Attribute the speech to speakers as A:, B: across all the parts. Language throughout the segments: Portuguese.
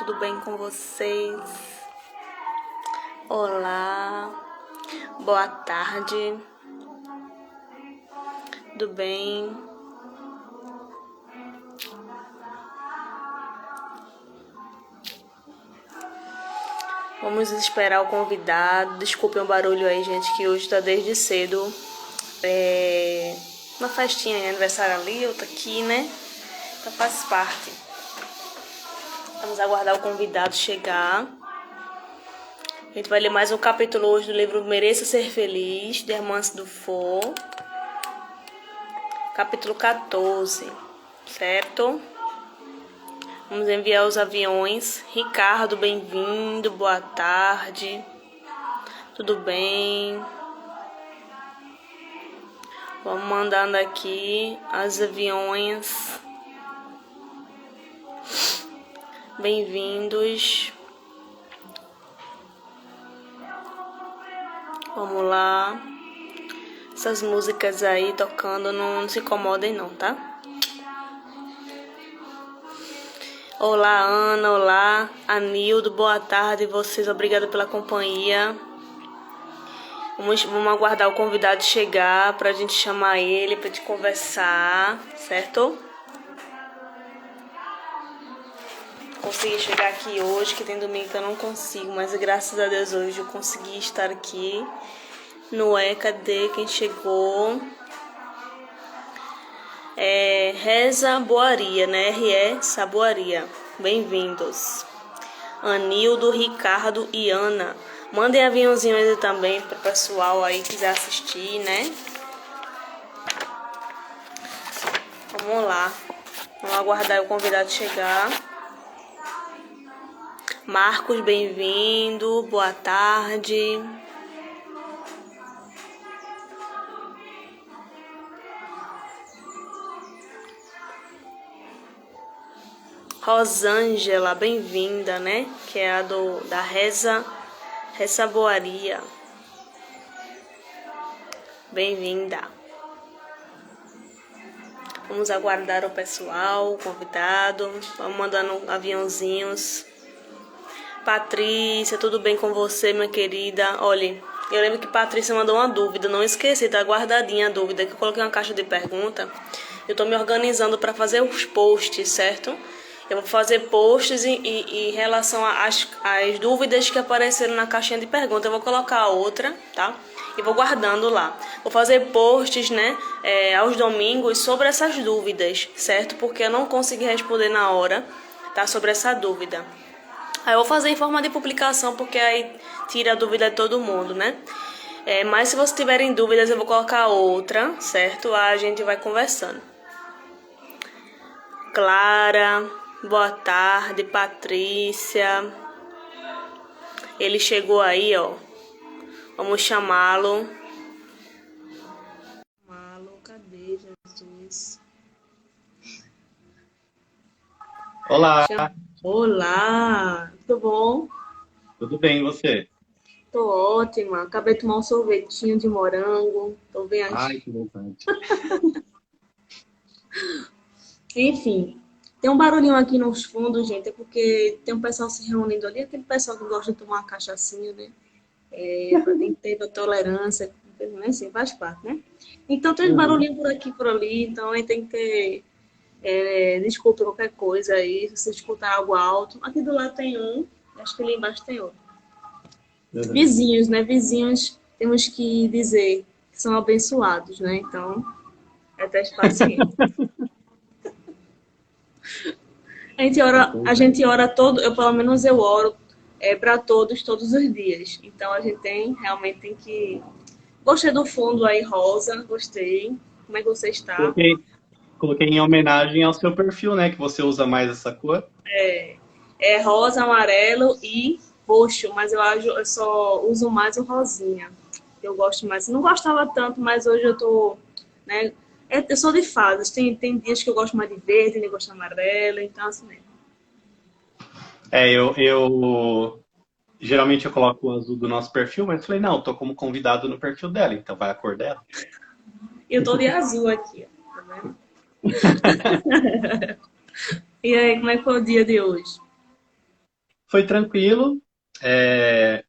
A: tudo bem com vocês? Olá, boa tarde, tudo bem? Vamos esperar o convidado. Desculpem o barulho aí, gente, que hoje tá desde cedo. Uma festinha de aniversário ali, outra aqui, né? Então faz parte. Vamos aguardar o convidado chegar. A gente vai ler mais um capítulo hoje do livro Mereça Ser Feliz, de Hermance Dufour. Capítulo 14, certo? Vamos enviar os aviões. Ricardo, bem-vindo, boa tarde. Tudo bem? Vamos mandando aqui os aviões. Bem-vindos. Vamos lá. Essas músicas aí tocando, não se incomodem não, tá? Olá, Ana. Olá, Anildo. Boa tarde vocês. Obrigada pela companhia. Vamos aguardar o convidado chegar pra gente chamar ele, pra gente conversar, certo? Consegui chegar aqui hoje, que tem domingo que eu não consigo, mas graças a Deus hoje eu consegui estar aqui. Cadê quem chegou? Reza Boaria, né? R.E. Saboaria. Bem-vindos. Anildo, Ricardo e Ana. Mandem aviãozinho aí também para o pessoal aí que quiser assistir, né? Vamos lá. Vamos aguardar o convidado chegar. Marcos, bem-vindo. Boa tarde. Rosângela, bem-vinda, né? Que é a da Reza Boaria. Bem-vinda. Vamos aguardar o pessoal, o convidado. Vamos mandando aviãozinhos. Patrícia, tudo bem com você, minha querida? Olha, eu lembro que Patrícia mandou uma dúvida. Não esqueci, tá guardadinha a dúvida. Que eu coloquei uma caixa de pergunta. Eu tô me organizando para fazer os posts, certo? Eu vou fazer posts em relação às dúvidas que apareceram na caixinha de perguntas. Eu vou colocar outra, tá? E vou guardando lá. Vou fazer posts, né, aos domingos sobre essas dúvidas, certo? Porque eu não consegui responder na hora, tá? Sobre essa dúvida. Aí eu vou fazer em forma de publicação, porque aí tira a dúvida de todo mundo, né? Mas se vocês tiverem dúvidas, eu vou colocar outra, certo? Aí a gente vai conversando. Clara... Boa tarde, Patrícia. Ele chegou aí, ó. Vamos chamá-lo. Cadê, Jesus?
B: Olá.
A: Olá, tudo bom?
B: Tudo bem, e você?
A: Tô ótima. Acabei de tomar um sorvetinho de morango. Tô bem aqui.
B: Ai, que vontade.
A: Enfim. Tem um barulhinho aqui nos fundos, gente, é porque tem um pessoal se reunindo ali, aquele pessoal que gosta de tomar uma cachaçinha, né? Tem que ter tolerância, né? Assim, faz parte, né? Então tem um barulhinho por aqui, por ali, então aí tem que ter. Desculpa qualquer coisa aí, se você escutar algo alto. Aqui do lado tem um, acho que ali embaixo tem outro. Vizinhos, né? Vizinhos, temos que dizer que são abençoados, né? Então, até paciência. A gente ora todo, pelo menos eu oro para todos os dias. Então a gente realmente tem que. Gostei do fundo aí, rosa, gostei. Como é que você está?
B: Coloquei em homenagem ao seu perfil, né? Que você usa mais essa cor.
A: É rosa, amarelo e roxo, mas eu só uso mais o rosinha. Eu gosto mais. Não gostava tanto, mas hoje eu tô, né? Eu sou de fases. Tem dias que eu gosto mais de verde, tem dias que eu gosto de amarelo, então assim mesmo.
B: Eu geralmente eu coloco o azul do nosso perfil, mas falei, não, tô como convidado no perfil dela, então vai a cor dela.
A: Eu tô de azul aqui, ó, tá vendo? E aí, como é que foi o dia de hoje?
B: Foi tranquilo, é,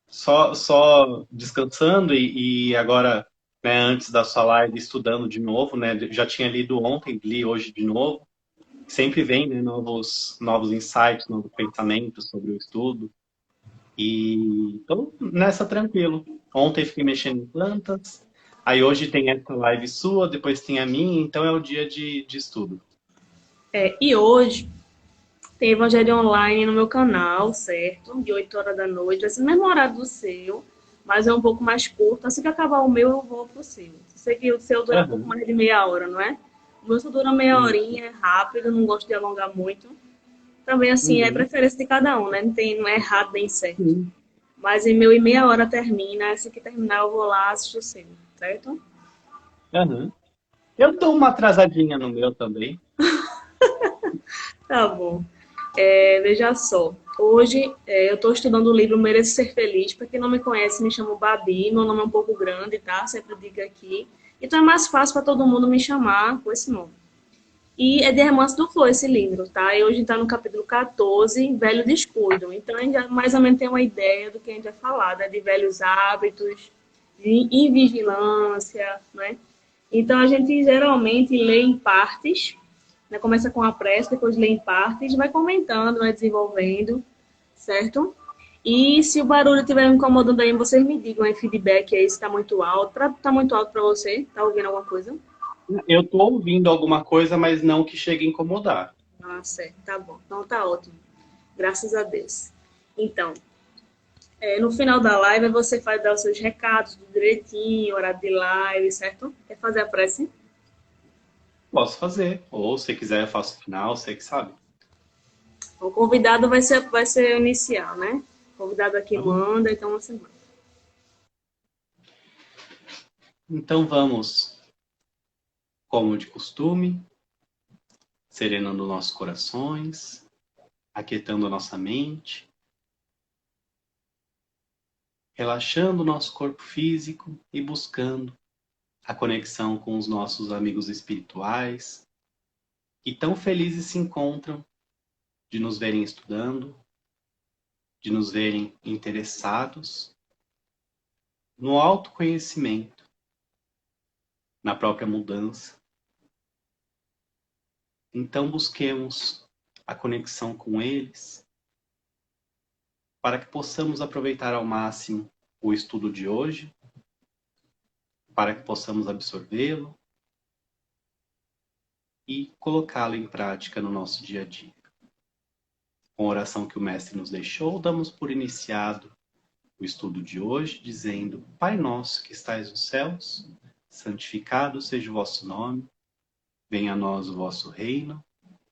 B: só descansando e agora, né, antes da sua live, estudando de novo, né? Já tinha lido ontem, li hoje de novo. Sempre vem, né, novos insights, novos pensamentos sobre o estudo. E tô nessa tranquilo. Ontem fiquei mexendo em plantas. Aí hoje tem essa live sua, depois tem a minha, então é o dia de estudo.
A: E hoje tem Evangelho Online no meu canal, certo? De 8 horas da noite. Vai ser o mesmo horário do seu, mas é um pouco mais curto. Assim que acabar o meu, eu vou pro seu. Sei que o seu dura um pouco
B: Aham.
A: mais de meia hora, não é? O meu só dura meia
B: Sim.
A: horinha, é rápido, não gosto de alongar muito. Também, assim, é
B: Uhum.
A: preferência de cada um, né? Não é errado nem certo.
B: Sim.
A: Mas em meia hora termina. Assim que terminar, eu vou lá assistir o seu, certo?
B: Aham. Eu dou uma atrasadinha no meu também.
A: Tá bom. Veja só. Hoje eu estou estudando o livro Mereço Ser Feliz. Para quem não me conhece, me chamo Babi. Meu nome é um pouco grande, tá? Sempre digo aqui. Então é mais fácil para todo mundo me chamar com esse nome. E é de Remanso do Flor esse livro, tá? E hoje está no capítulo 14, Velho Descuido. Então a gente já mais ou menos tem uma ideia do que a gente vai falar, né? De velhos hábitos, de invigilância, né? Então a gente geralmente lê em partes, né? Começa com a prece, depois lê em partes, vai comentando, vai desenvolvendo, certo? E se o barulho estiver me incomodando aí, vocês me digam aí feedback aí se está muito alto. Tá muito alto para você? Tá ouvindo alguma coisa?
B: Eu tô ouvindo alguma coisa, mas não que chegue a incomodar.
A: Ah, certo, tá bom. Então tá ótimo. Graças a Deus. Então, no final da live você vai dar os seus recados do direitinho, horário de live, certo? Quer fazer a prece?
B: Posso fazer. Ou se quiser, eu faço o final, você que sabe.
A: O convidado vai ser inicial, né? O convidado aqui
B: Tá bom?
A: manda, então você manda.
B: Então vamos, como de costume, serenando nossos corações, aquietando a nossa mente, relaxando o nosso corpo físico e buscando a conexão com os nossos amigos espirituais, que tão felizes se encontram de nos verem estudando, de nos verem interessados no autoconhecimento, na própria mudança. Então busquemos a conexão com eles para que possamos aproveitar ao máximo o estudo de hoje, para que possamos absorvê-lo e colocá-lo em prática no nosso dia a dia. Com a oração que o Mestre nos deixou, damos por iniciado o estudo de hoje, dizendo: Pai nosso que estais nos céus, santificado seja o vosso nome, venha a nós o vosso reino,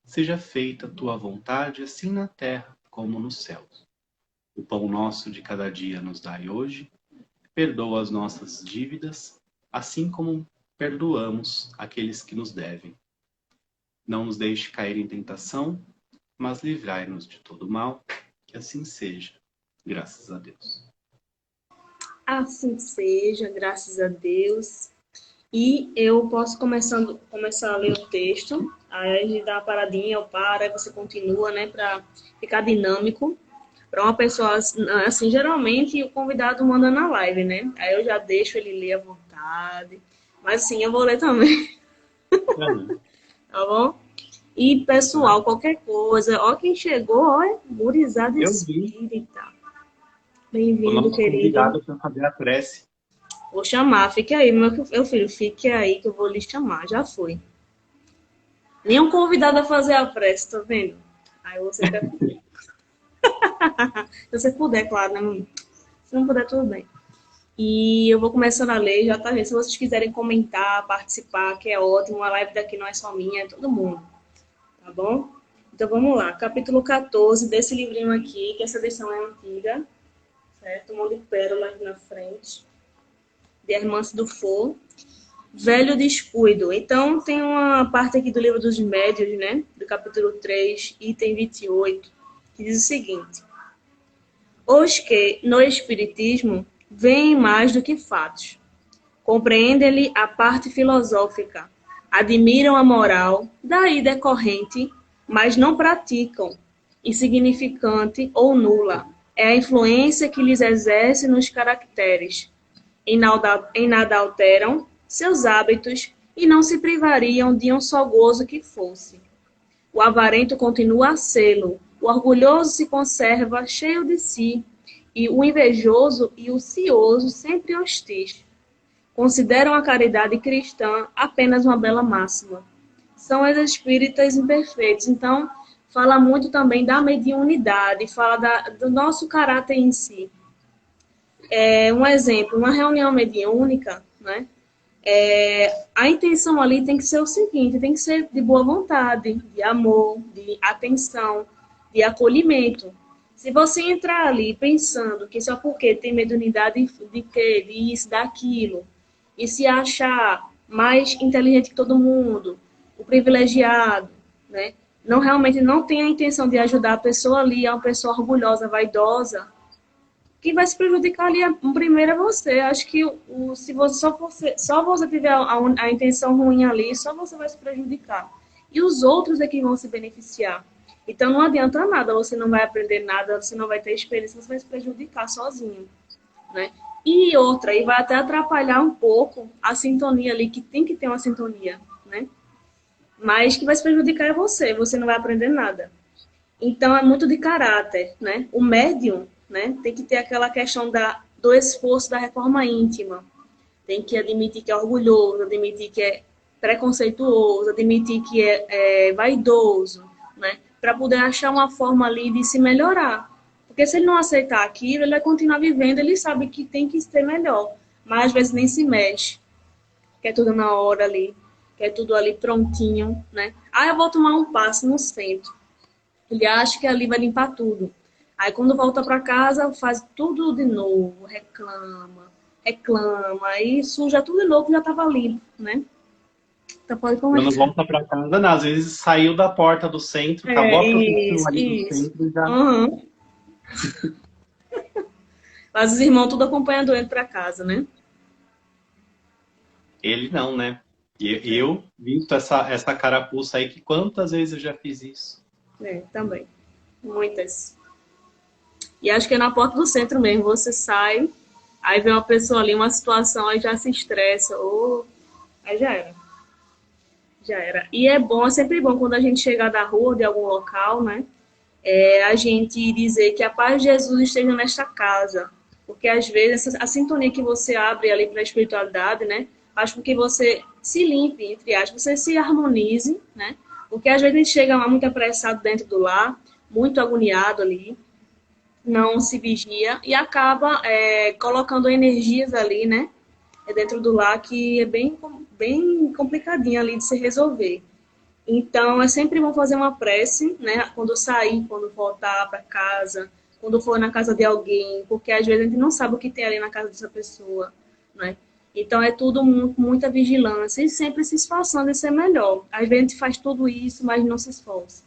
B: seja feita a tua vontade, assim na terra como nos céus. O pão nosso de cada dia nos dai hoje, perdoa as nossas dívidas, assim como perdoamos aqueles que nos devem. Não nos deixe cair em tentação, mas livrai-nos de todo mal, que assim seja, graças a Deus.
A: Assim seja, graças a Deus. E eu posso começar a ler o texto, aí a gente dá uma paradinha, eu paro, aí você continua, né, para ficar dinâmico. Para uma pessoa, assim, geralmente o convidado manda na live, né? Aí eu já deixo ele ler à vontade. Mas sim, eu vou ler também,
B: Uhum.
A: tá bom? E pessoal, qualquer coisa, ó quem chegou, ó, gurizada
B: Eu vi
A: espírita.
B: o
A: Bem-vindo,
B: nosso
A: querido.
B: convidado para fazer a prece.
A: Vou chamar, fique aí, meu filho, fique aí que eu vou lhe chamar, já foi. Nenhum convidado a fazer a prece, tá vendo? Aí você quer. Se você puder, claro, né? Se não puder, tudo bem. E eu vou começando a ler, já tá vendo? Se vocês quiserem comentar, participar, que é ótimo, a live daqui não é só minha, é todo mundo, tá bom? Então vamos lá, capítulo 14 desse livrinho aqui, que essa edição é antiga, certo? Um monte de pérolas na frente, de Hermance do Fogo. Velho descuido. Então, tem uma parte aqui do livro dos médios, né? Do capítulo 3, item 28, que diz o seguinte: os que, no espiritismo, veem mais do que fatos, compreendem-lhe a parte filosófica, admiram a moral, daí decorrente, mas não praticam, insignificante ou nula. É a influência que lhes exerce nos caracteres. Em nada alteram seus hábitos e não se privariam de um só gozo que fosse. O avarento continua a sê-lo, o orgulhoso se conserva cheio de si, e o invejoso e o cioso sempre hostis. Consideram a caridade cristã apenas uma bela máxima. São os espíritas imperfeitos. Então, fala muito também da mediunidade, fala do nosso caráter em si. Um exemplo, uma reunião mediúnica, né? A intenção ali tem que ser o seguinte, tem que ser de boa vontade, de amor, de atenção, de acolhimento. Se você entrar ali pensando que só porque tem mediunidade de quê, de isso, daquilo, e se achar mais inteligente que todo mundo, o privilegiado, né? Não realmente não tem a intenção de ajudar a pessoa ali, é uma pessoa orgulhosa, vaidosa, quem vai se prejudicar ali primeiro é você. Acho que se só você tiver a intenção ruim ali, só você vai se prejudicar. E os outros é que vão se beneficiar. Então não adianta nada, você não vai aprender nada, você não vai ter experiência, você vai se prejudicar sozinho, né? E outra, e vai até atrapalhar um pouco a sintonia ali, que tem que ter uma sintonia, né? Mas que vai se prejudicar é você não vai aprender nada. Então, é muito de caráter, né? O médium, né, tem que ter aquela questão do esforço da reforma íntima. Tem que admitir que é orgulhoso, admitir que é preconceituoso, admitir que é vaidoso, né? Para poder achar uma forma ali de se melhorar. Porque se ele não aceitar aquilo, ele vai continuar vivendo, ele sabe que tem que ser melhor. Mas às vezes nem se mexe. Quer tudo na hora ali. Quer tudo ali prontinho, né? Ah, eu vou tomar um passe no centro. Ele acha que ali vai limpar tudo. Aí quando volta para casa, faz tudo de novo, reclama, aí suja tudo de novo que já estava limpo, né? Então pode
B: Quando
A: começar.
B: volta para casa, não, às vezes saiu da porta do centro, acabou a produção ali do
A: Isso.
B: centro e já...
A: Uhum. Mas os irmãos tudo acompanhando ele para casa, né?
B: Ele não, né? Eu visto essa carapuça aí, que quantas vezes eu já fiz isso.
A: Também. Muitas. E acho que é na porta do centro mesmo. Você sai, aí vê uma pessoa ali, uma situação, aí já se estressa. Aí já era. Já era. E é bom, é sempre bom quando a gente chegar da rua, de algum local, né? A gente dizer que a paz de Jesus esteja nesta casa. Porque às vezes a sintonia que você abre ali para a espiritualidade, né? Faz com que você se limpe, entre aspas, você se harmonize, né? Porque às vezes a gente chega lá muito apressado dentro do lar, muito agoniado ali, não se vigia e acaba colocando energias ali, né? Dentro do lar que é bem complicadinho ali de se resolver. Então, é sempre bom fazer uma prece, né? Quando sair, quando voltar para casa, quando for na casa de alguém, porque às vezes a gente não sabe o que tem ali na casa dessa pessoa, né? Então, é tudo com muita vigilância e sempre se esforçando em ser melhor. Às vezes a gente faz tudo isso, mas não se esforça.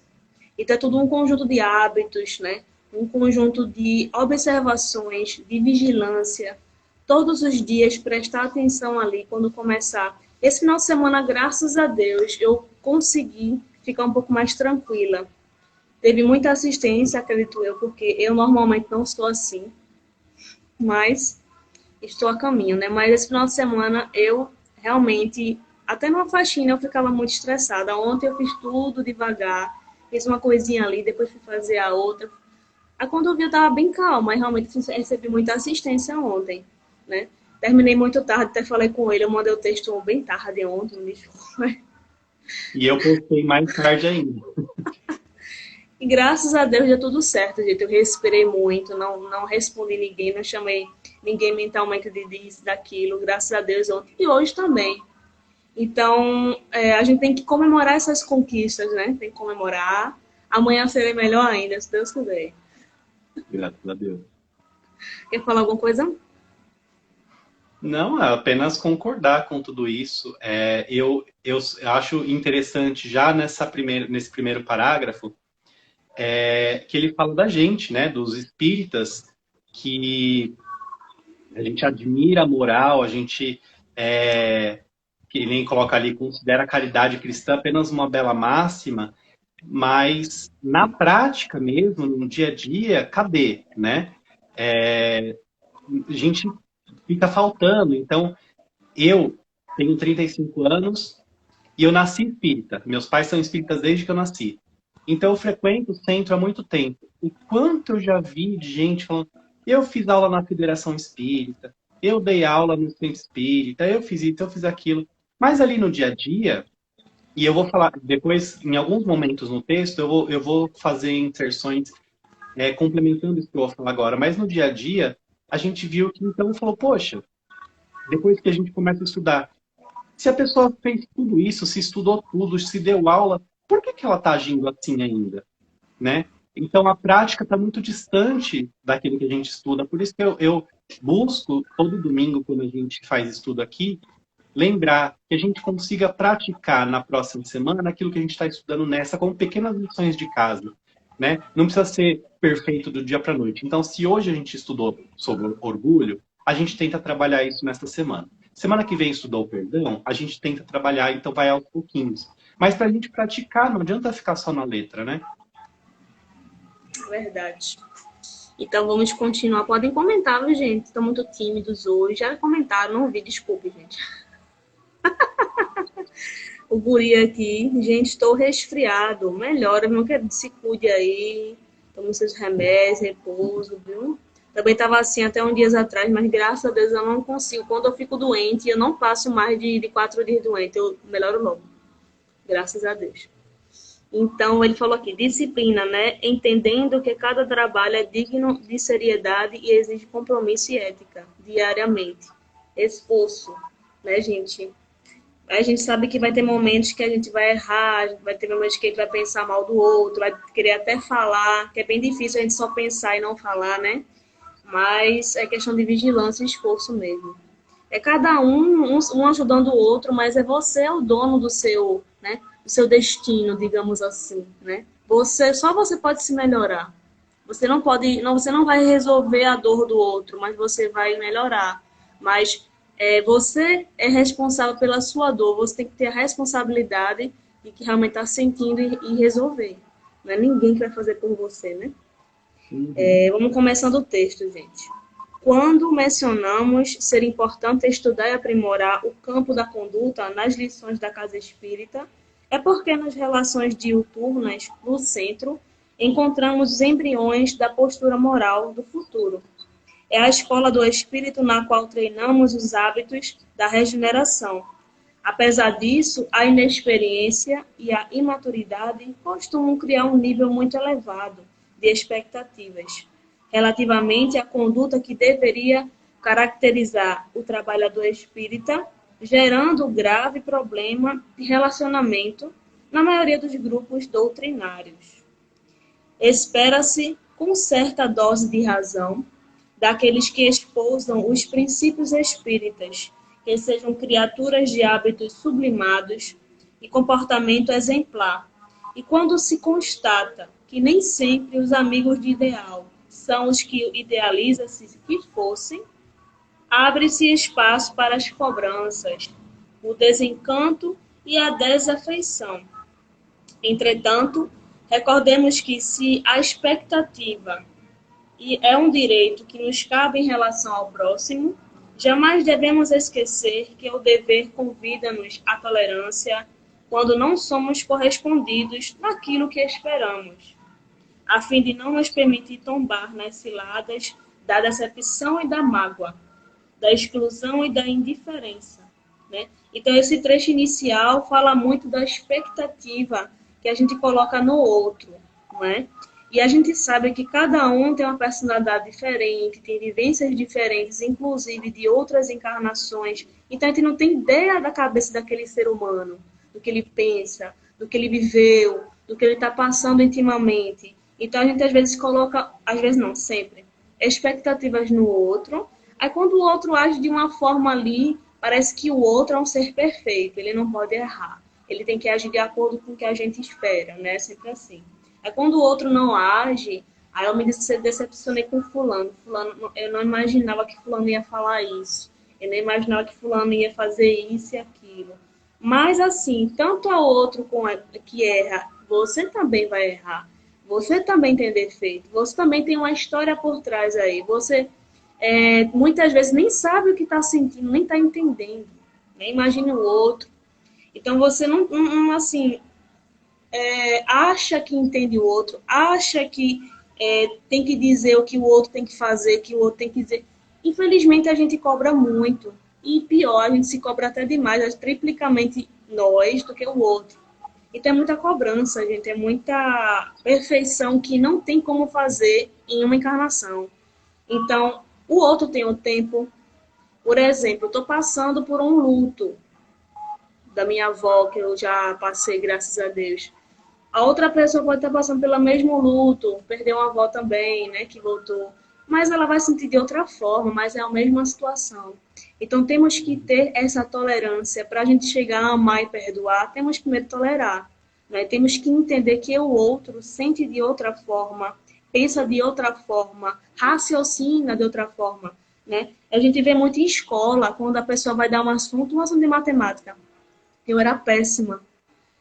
A: Então, é tudo um conjunto de hábitos, né? Um conjunto de observações, de vigilância. Todos os dias, prestar atenção ali quando começar. Esse final de semana, graças a Deus, eu consegui ficar um pouco mais tranquila. Teve muita assistência, acredito eu, porque eu normalmente não sou assim. Mas estou a caminho, né? Mas esse final de semana, eu realmente... Até numa faxina eu ficava muito estressada. Ontem eu fiz tudo devagar. Fiz uma coisinha ali, depois fui fazer a outra. Aí quando eu vi, eu estava bem calma. E realmente recebi muita assistência ontem, né? Terminei muito tarde, até falei com ele. Eu mandei o texto bem tarde ontem, me desculpa.
B: E eu postei mais tarde ainda.
A: E graças a Deus deu tudo certo, gente. Eu respirei muito, não respondi ninguém, não chamei ninguém mentalmente de disso, daquilo. Graças a Deus ontem. E hoje também. Então, a gente tem que comemorar essas conquistas, né? Tem que comemorar. Amanhã será melhor ainda, se Deus quiser.
B: Graças a Deus.
A: Quer falar alguma coisa?
B: Não, é apenas concordar com tudo isso. Eu acho interessante, já nesse primeiro parágrafo, que ele fala da gente, né? Dos espíritas, que a gente admira a moral, a gente, que nem coloca ali, considera a caridade cristã apenas uma bela máxima. Mas na prática mesmo, no dia a dia, cadê, né? A gente fica faltando. Então, eu tenho 35 anos e eu nasci espírita. Meus pais são espíritas desde que eu nasci. Então, eu frequento o centro há muito tempo. O quanto eu já vi de gente falando, eu fiz aula na Federação Espírita, eu dei aula no centro espírita, eu fiz isso, eu fiz aquilo. Mas ali no dia a dia, e eu vou falar depois, em alguns momentos no texto, eu vou fazer inserções complementando isso que eu vou falar agora. Mas no dia a dia, a gente viu que então falou, poxa, depois que a gente começa a estudar, se a pessoa fez tudo isso, se estudou tudo, se deu aula, por que que ela está agindo assim ainda, né? Então a prática está muito distante daquilo que a gente estuda. Por isso que eu busco todo domingo quando a gente faz estudo aqui lembrar que a gente consiga praticar na próxima semana aquilo que a gente está estudando nessa, como pequenas lições de casa, né? Não precisa ser perfeito do dia para a noite. Então, se hoje a gente estudou sobre orgulho, a gente tenta trabalhar isso nesta semana. Semana que vem estudou o perdão, a gente tenta trabalhar, então vai aos pouquinhos. Mas para a gente praticar, não adianta ficar só na letra, né?
A: Verdade. Então vamos continuar. Podem comentar, viu, gente? Estão muito tímidos hoje. Já comentaram, não ouvi, desculpe, gente. O guri aqui, gente, estou resfriado. Melhora, meu querido, se cuide aí. Tome seus remédios, repouso, viu? Também estava assim até uns dias atrás, mas graças a Deus eu não consigo. Quando eu fico doente, eu não passo mais de 4 dias doente. Eu melhoro logo. Graças a Deus. Então, ele falou aqui, disciplina, né? Entendendo que cada trabalho é digno de seriedade e exige compromisso e ética, diariamente. Esforço, né, gente? A gente sabe que vai ter momentos que a gente vai errar, vai ter momentos que a gente vai pensar mal do outro, vai querer até falar, que é bem difícil a gente só pensar e não falar, né? Mas é questão de vigilância e esforço mesmo. É cada um ajudando o outro, mas é você o dono do seu, né, do seu destino, digamos assim, né? Só você pode se melhorar. Você não pode, não, você não vai resolver a dor do outro, mas você vai melhorar. Mas você é responsável pela sua dor. Você tem que ter a responsabilidade de que realmente está sentindo e resolver. Não é ninguém que vai fazer por você, né? Vamos começando o texto, gente. Quando mencionamos ser importante estudar e aprimorar o campo da conduta nas lições da Casa Espírita, é porque nas relações diuturnas, no centro, encontramos os embriões da postura moral do futuro. É a escola do espírito na qual treinamos os hábitos da regeneração. Apesar disso, a inexperiência e a imaturidade costumam criar um nível muito elevado de expectativas relativamente à conduta que deveria caracterizar o trabalhador espírita, gerando grave problema de relacionamento na maioria dos grupos doutrinários. Espera-se, com certa dose de razão, daqueles que espousam os princípios espíritas, que sejam criaturas de hábitos sublimados e comportamento exemplar. E quando se constata que nem sempre os amigos de ideal são os que idealiza-se que fossem, abre-se espaço para as cobranças, o desencanto e a desafeição. Entretanto, recordemos que se a expectativa é um direito que nos cabe em relação ao próximo, jamais devemos esquecer que o dever convida-nos à tolerância quando não somos correspondidos naquilo que esperamos, a fim de não nos permitir tombar nas ciladas da decepção e da mágoa, da exclusão e da indiferença, né? Então, esse trecho inicial fala muito da expectativa que a gente coloca no outro, não é? E a gente sabe que cada um tem uma personalidade diferente, tem vivências diferentes, inclusive de outras encarnações. Então, a gente não tem ideia da cabeça daquele ser humano, do que ele pensa, do que ele viveu, do que ele está passando intimamente. Então, a gente às vezes coloca, às vezes não, sempre, expectativas no outro. Aí, quando o outro age de uma forma ali, parece que o outro é um ser perfeito, ele não pode errar. Ele tem que agir de acordo com o que a gente espera, né? Sempre assim. Aí quando o outro não age, aí eu me decepcionei com fulano. Eu não imaginava que fulano ia falar isso. Eu não imaginava que fulano ia fazer isso e aquilo. Mas assim, tanto a outro que erra Você também vai errar. Você também tem defeito. Você também tem uma história por trás aí. Você muitas vezes nem sabe o que está sentindo, nem está entendendo. Né? Imagine o outro. Então você assim, acha que entende o outro, acha que tem que dizer o que o outro tem que fazer, que o outro tem que dizer. Infelizmente a gente cobra muito. E pior, a gente se cobra até demais, triplicamente nós do que o outro. Então é muita cobrança, gente, é muita perfeição que não tem como fazer em uma encarnação. Então, o outro tem um tempo. Por exemplo, eu estou passando por um luto da minha avó, que eu já passei, graças a Deus. A outra pessoa pode estar passando pelo mesmo luto, perdeu uma avó também, né, que voltou. Mas ela vai sentir de outra forma, mas é a mesma situação. Então temos que ter essa tolerância para a gente chegar a amar e perdoar. Temos que primeiro tolerar, né? Temos que entender que o outro sente de outra forma, pensa de outra forma, raciocina de outra forma, né? A gente vê muito em escola, quando a pessoa vai dar um assunto de matemática. Eu era péssima.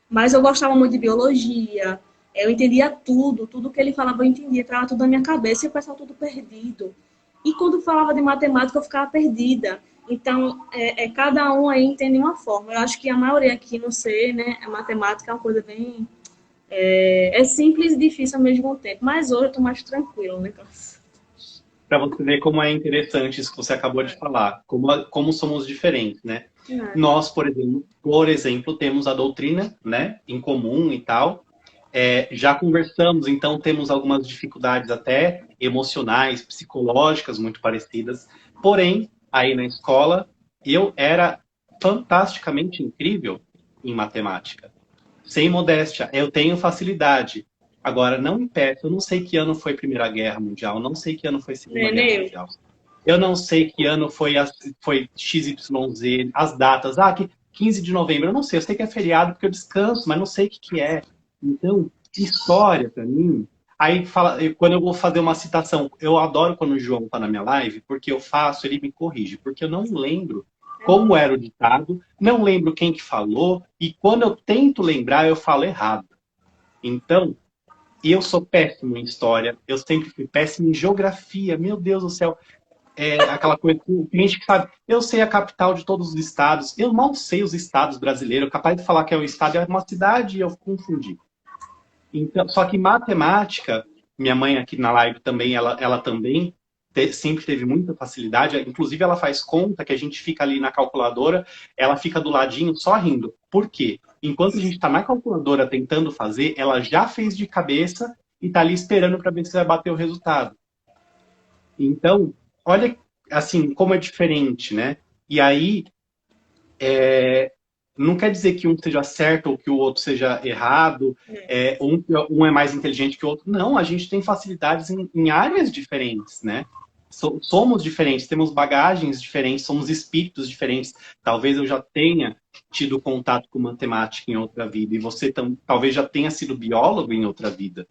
A: Mas eu gostava muito de biologia, eu entendia tudo, tudo que ele falava eu entendia, estava tudo na minha cabeça e o pessoal tudo perdido. E quando falava de matemática eu ficava perdida. Então, cada um aí entende uma forma. Eu acho que a maioria aqui, não sei, né, a matemática é uma coisa bem... É simples e difícil ao mesmo tempo, mas hoje eu estou mais tranquila, né, Cláudio?
B: Para você ver como é interessante isso que você acabou de falar, como somos diferentes, né? Nós, por exemplo, temos a doutrina, né, em comum e tal. Já conversamos, então temos algumas dificuldades até emocionais, psicológicas muito parecidas. Porém, aí na escola, eu era fantasticamente incrível em matemática. Sem modéstia, eu tenho facilidade. Agora, não me peça, eu não sei que ano foi a Primeira Guerra Mundial, não sei que ano foi a Segunda Guerra
A: Nenê,
B: Mundial. Eu não sei que ano foi XYZ, as datas. Que 15 de novembro, eu não sei. Eu sei que é feriado porque eu descanso, mas não sei o que é. Então, história para mim. Aí, quando eu vou fazer uma citação, eu adoro quando o João tá na minha live, porque eu faço, ele me corrige, porque eu não lembro como era o ditado, não lembro quem que falou, e quando eu tento lembrar, eu falo errado. Então, eu sou péssimo em história, eu sempre fui péssimo em geografia, meu Deus do céu. Aquela coisa, tem gente que sabe, eu sei a capital de todos os estados, eu mal sei os estados brasileiros, capaz de falar que é um estado, é uma cidade, e eu confundi. Então, só que matemática, minha mãe aqui na live também, ela também sempre teve muita facilidade, inclusive ela faz conta que a gente fica ali na calculadora, ela fica do ladinho só rindo. Por quê? Enquanto a gente está na calculadora tentando fazer, ela já fez de cabeça e está ali esperando para ver se vai bater o resultado. Então, olha assim como é diferente, né? E aí, não quer dizer que um seja certo ou que o outro seja errado, um é mais inteligente que o outro. Não, a gente tem facilidades em áreas diferentes, né? Somos diferentes, temos bagagens diferentes, somos espíritos diferentes. Talvez eu já tenha tido contato com matemática em outra vida e você talvez já tenha sido biólogo em outra vida,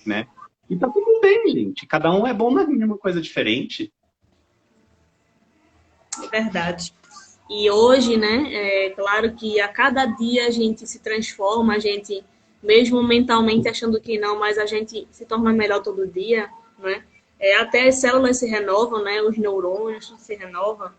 B: né? E tá tudo bem, gente. Cada um é bom na mesma coisa diferente.
A: é verdade. E hoje, né, é claro que a cada dia a gente se transforma, a gente, mesmo mentalmente achando que não, mas a gente se torna melhor todo dia, né? Até as células se renovam, né? Os neurônios se renovam.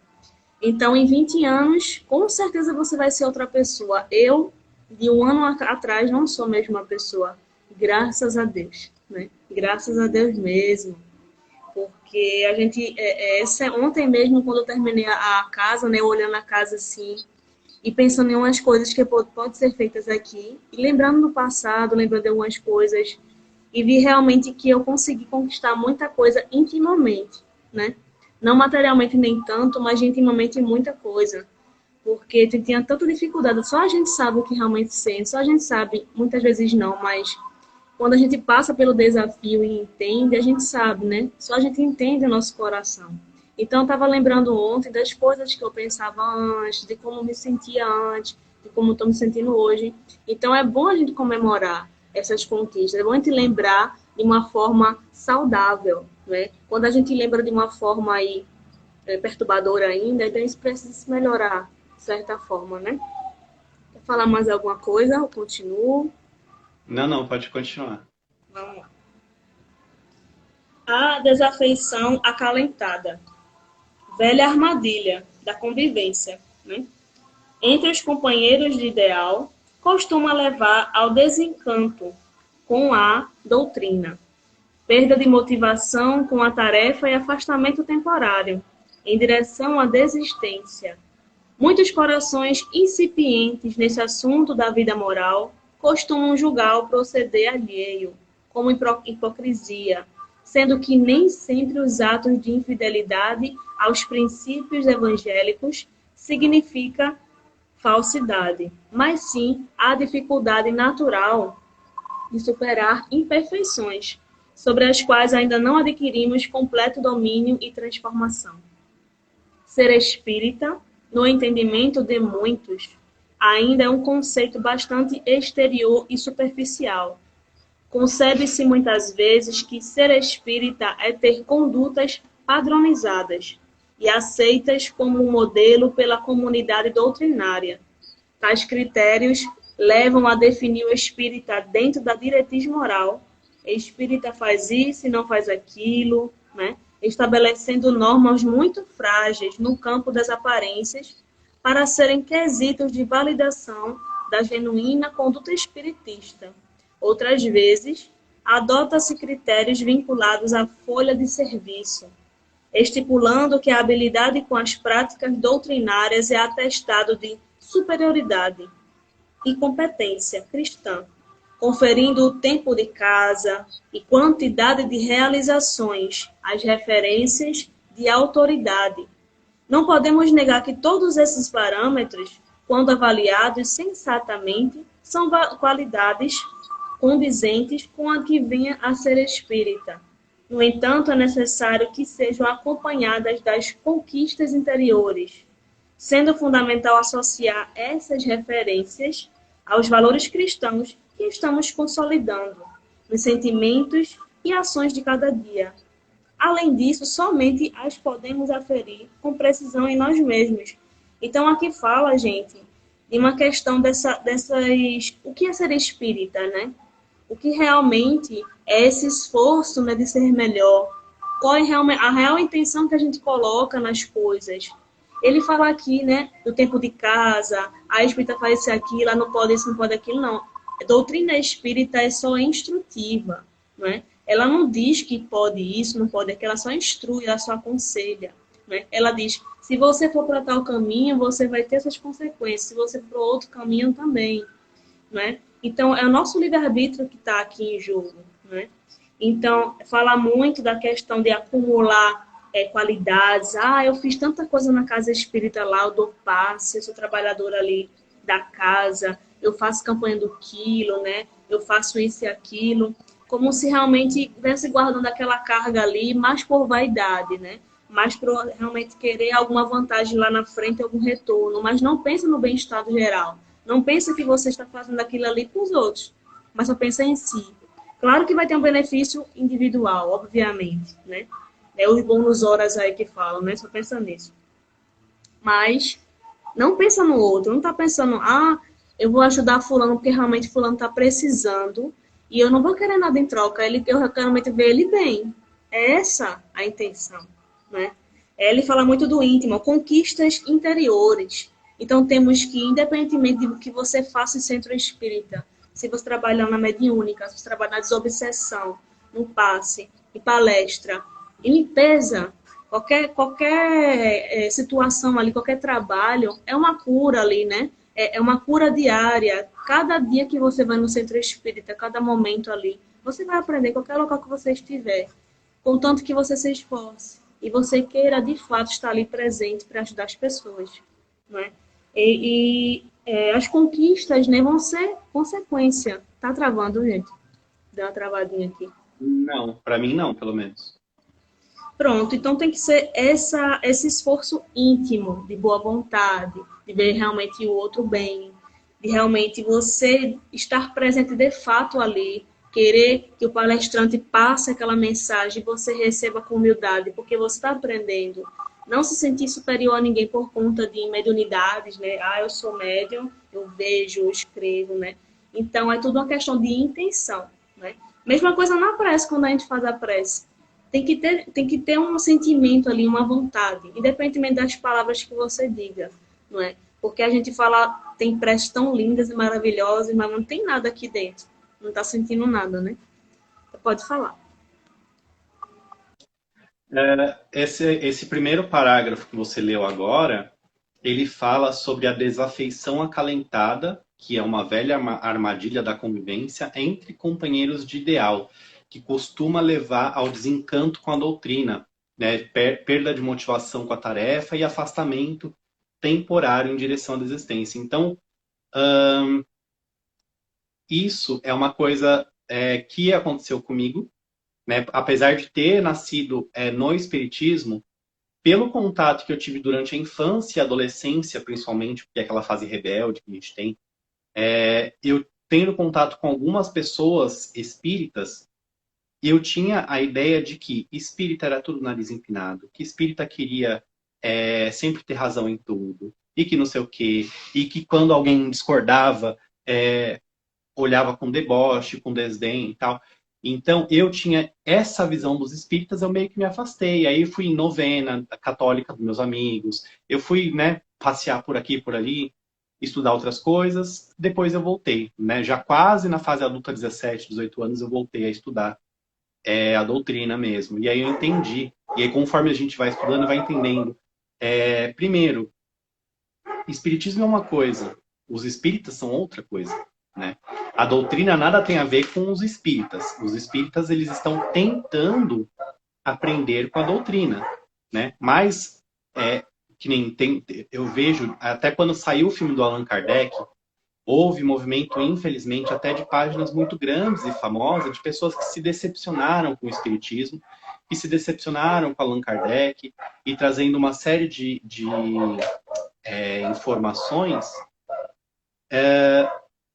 A: Então, em 20 anos, com certeza você vai ser outra pessoa. Eu, de um ano atrás, não sou a mesma pessoa. Graças a Deus, né? Graças a Deus mesmo. Porque a gente, ontem mesmo, quando eu terminei a casa, né, olhando a casa assim, e pensando em umas coisas que podem ser feitas aqui, e lembrando do passado, lembrando de algumas coisas, e vi realmente que eu consegui conquistar muita coisa intimamente, né? Não materialmente nem tanto, mas intimamente muita coisa. Porque tinha tanta dificuldade, só a gente sabe o que realmente sente, só a gente sabe, muitas vezes não, mas quando a gente passa pelo desafio e entende, a gente sabe, né? Só a gente entende o nosso coração. Então, eu estava lembrando ontem das coisas que eu pensava antes, de como me sentia antes, de como estou me sentindo hoje. Então, é bom a gente comemorar essas conquistas, é bom a gente lembrar de uma forma saudável, né? Quando a gente lembra de uma forma aí, perturbadora ainda, então isso precisa se melhorar, de certa forma, né? Quer falar mais alguma coisa? Eu continuo.
B: Não, pode continuar.
A: Vamos lá. A desafeição acalentada. Velha armadilha da convivência, né? Entre os companheiros de ideal, costuma levar ao desencanto com a doutrina, perda de motivação com a tarefa e afastamento temporário, em direção à desistência. Muitos corações incipientes nesse assunto da vida moral costumam julgar o proceder alheio como hipocrisia, sendo que nem sempre os atos de infidelidade aos princípios evangélicos significa falsidade, mas sim a dificuldade natural de superar imperfeições, sobre as quais ainda não adquirimos completo domínio e transformação. Ser espírita, no entendimento de muitos, ainda é um conceito bastante exterior e superficial. Concebe-se muitas vezes que ser espírita é ter condutas padronizadas e aceitas como um modelo pela comunidade doutrinária. Tais critérios levam a definir o espírita dentro da diretriz moral. Espírita faz isso e não faz aquilo, né? Estabelecendo normas muito frágeis no campo das aparências para serem quesitos de validação da genuína conduta espiritista. Outras vezes, adota-se critérios vinculados à folha de serviço, estipulando que a habilidade com as práticas doutrinárias é atestado de superioridade e competência cristã, conferindo o tempo de casa e quantidade de realizações às referências de autoridade. Não podemos negar que todos esses parâmetros, quando avaliados sensatamente, são qualidades condizentes com a que venha a ser espírita. No entanto, é necessário que sejam acompanhadas das conquistas interiores, sendo fundamental associar essas referências aos valores cristãos que estamos consolidando nos sentimentos e ações de cada dia. Além disso, somente as podemos aferir com precisão em nós mesmos. Então, aqui fala, gente, de uma questão dessas... O que é ser espírita, né? O que realmente é esse esforço, né, de ser melhor? Qual é a real intenção que a gente coloca nas coisas? Ele fala aqui, né, do tempo de casa, a espírita faz isso aqui, ela não pode isso, não pode aquilo, não. A doutrina espírita é só instrutiva, né? Ela não diz que pode isso, não pode aquilo, ela só instrui, ela só aconselha, né? Ela diz, se você for para tal caminho, você vai ter essas consequências, se você for para outro caminho também, né? Então, é o nosso livre-arbítrio que está aqui em jogo, né? Então, fala muito da questão de acumular qualidades. Ah, eu fiz tanta coisa na casa espírita lá, eu dou passe, eu sou trabalhadora ali da casa, eu faço campanha do quilo, né? Eu faço isso e aquilo, como se realmente estivesse guardando aquela carga ali, mais por vaidade, né? Mais por realmente querer alguma vantagem lá na frente, algum retorno, mas não pensa no bem-estar geral. Não pensa que você está fazendo aquilo ali para os outros, mas só pensa em si. Claro que vai ter um benefício individual, obviamente, né? É os bônus horas aí que falam, né? Só pensa nisso. Mas não pensa no outro, não está pensando, eu vou ajudar fulano porque realmente fulano está precisando e eu não vou querer nada em troca, eu quero realmente ver ele bem. É essa a intenção, né? Ele fala muito do íntimo, conquistas interiores. Então, temos que, independentemente do que você faça em centro espírita, se você trabalhar na mediúnica, se você trabalhar na desobsessão, no passe, em palestra, em limpeza, qualquer situação ali, qualquer trabalho, é uma cura ali, né? É uma cura diária. Cada dia que você vai no centro espírita, cada momento ali, você vai aprender em qualquer local que você estiver, contanto que você se esforce e você queira, de fato, estar ali presente para ajudar as pessoas, né? As conquistas, né, vão ser consequência. Tá travando, gente? Deu uma travadinha aqui.
B: Não, para mim não, pelo menos.
A: Pronto, então tem que ser esse esforço íntimo, de boa vontade, de ver realmente o outro bem, de realmente você estar presente de fato ali, querer que o palestrante passe aquela mensagem e você receba com humildade, porque você está aprendendo. Não se sentir superior a ninguém por conta de mediunidades, né? Eu sou médium, eu vejo, eu escrevo, né? Então, é tudo uma questão de intenção, né? Mesma coisa na prece, quando a gente faz a prece. Tem que ter um sentimento ali, uma vontade, independentemente das palavras que você diga, não é? Porque a gente fala, tem preces tão lindas e maravilhosas, mas não tem nada aqui dentro. Não está sentindo nada, né? Pode falar.
B: Esse primeiro parágrafo que você leu agora, ele fala sobre a desafeição acalentada, que é uma velha armadilha da convivência entre companheiros de ideal, que costuma levar ao desencanto com a doutrina, né? Perda de motivação com a tarefa e afastamento temporário em direção à desistência. Então, isso é uma coisa que aconteceu comigo, né? Apesar de ter nascido no Espiritismo, pelo contato que eu tive durante a infância e adolescência, principalmente, porque é aquela fase rebelde que a gente tem, eu tendo contato com algumas pessoas espíritas, eu tinha a ideia de que espírita era tudo nariz empinado, que espírita queria sempre ter razão em tudo, e que não sei o quê, e que quando alguém discordava, olhava com deboche, com desdém e tal. Então, eu tinha essa visão dos espíritas, eu meio que me afastei. Aí fui em novena católica dos meus amigos, eu fui, né, passear por aqui, por ali, estudar outras coisas. Depois eu voltei, né, já quase na fase adulta, 17, 18 anos, eu voltei a estudar a doutrina mesmo. E aí eu entendi. E aí, conforme a gente vai estudando, vai entendendo. Primeiro, espiritismo é uma coisa, os espíritas são outra coisa, né? A doutrina nada tem a ver com os espíritas. Os espíritas, eles estão tentando aprender com a doutrina, né? Mas, que nem tem, eu vejo, até quando saiu o filme do Allan Kardec, houve movimento, infelizmente, até de páginas muito grandes e famosas, de pessoas que se decepcionaram com o espiritismo, que se decepcionaram com Allan Kardec, e trazendo uma série de informações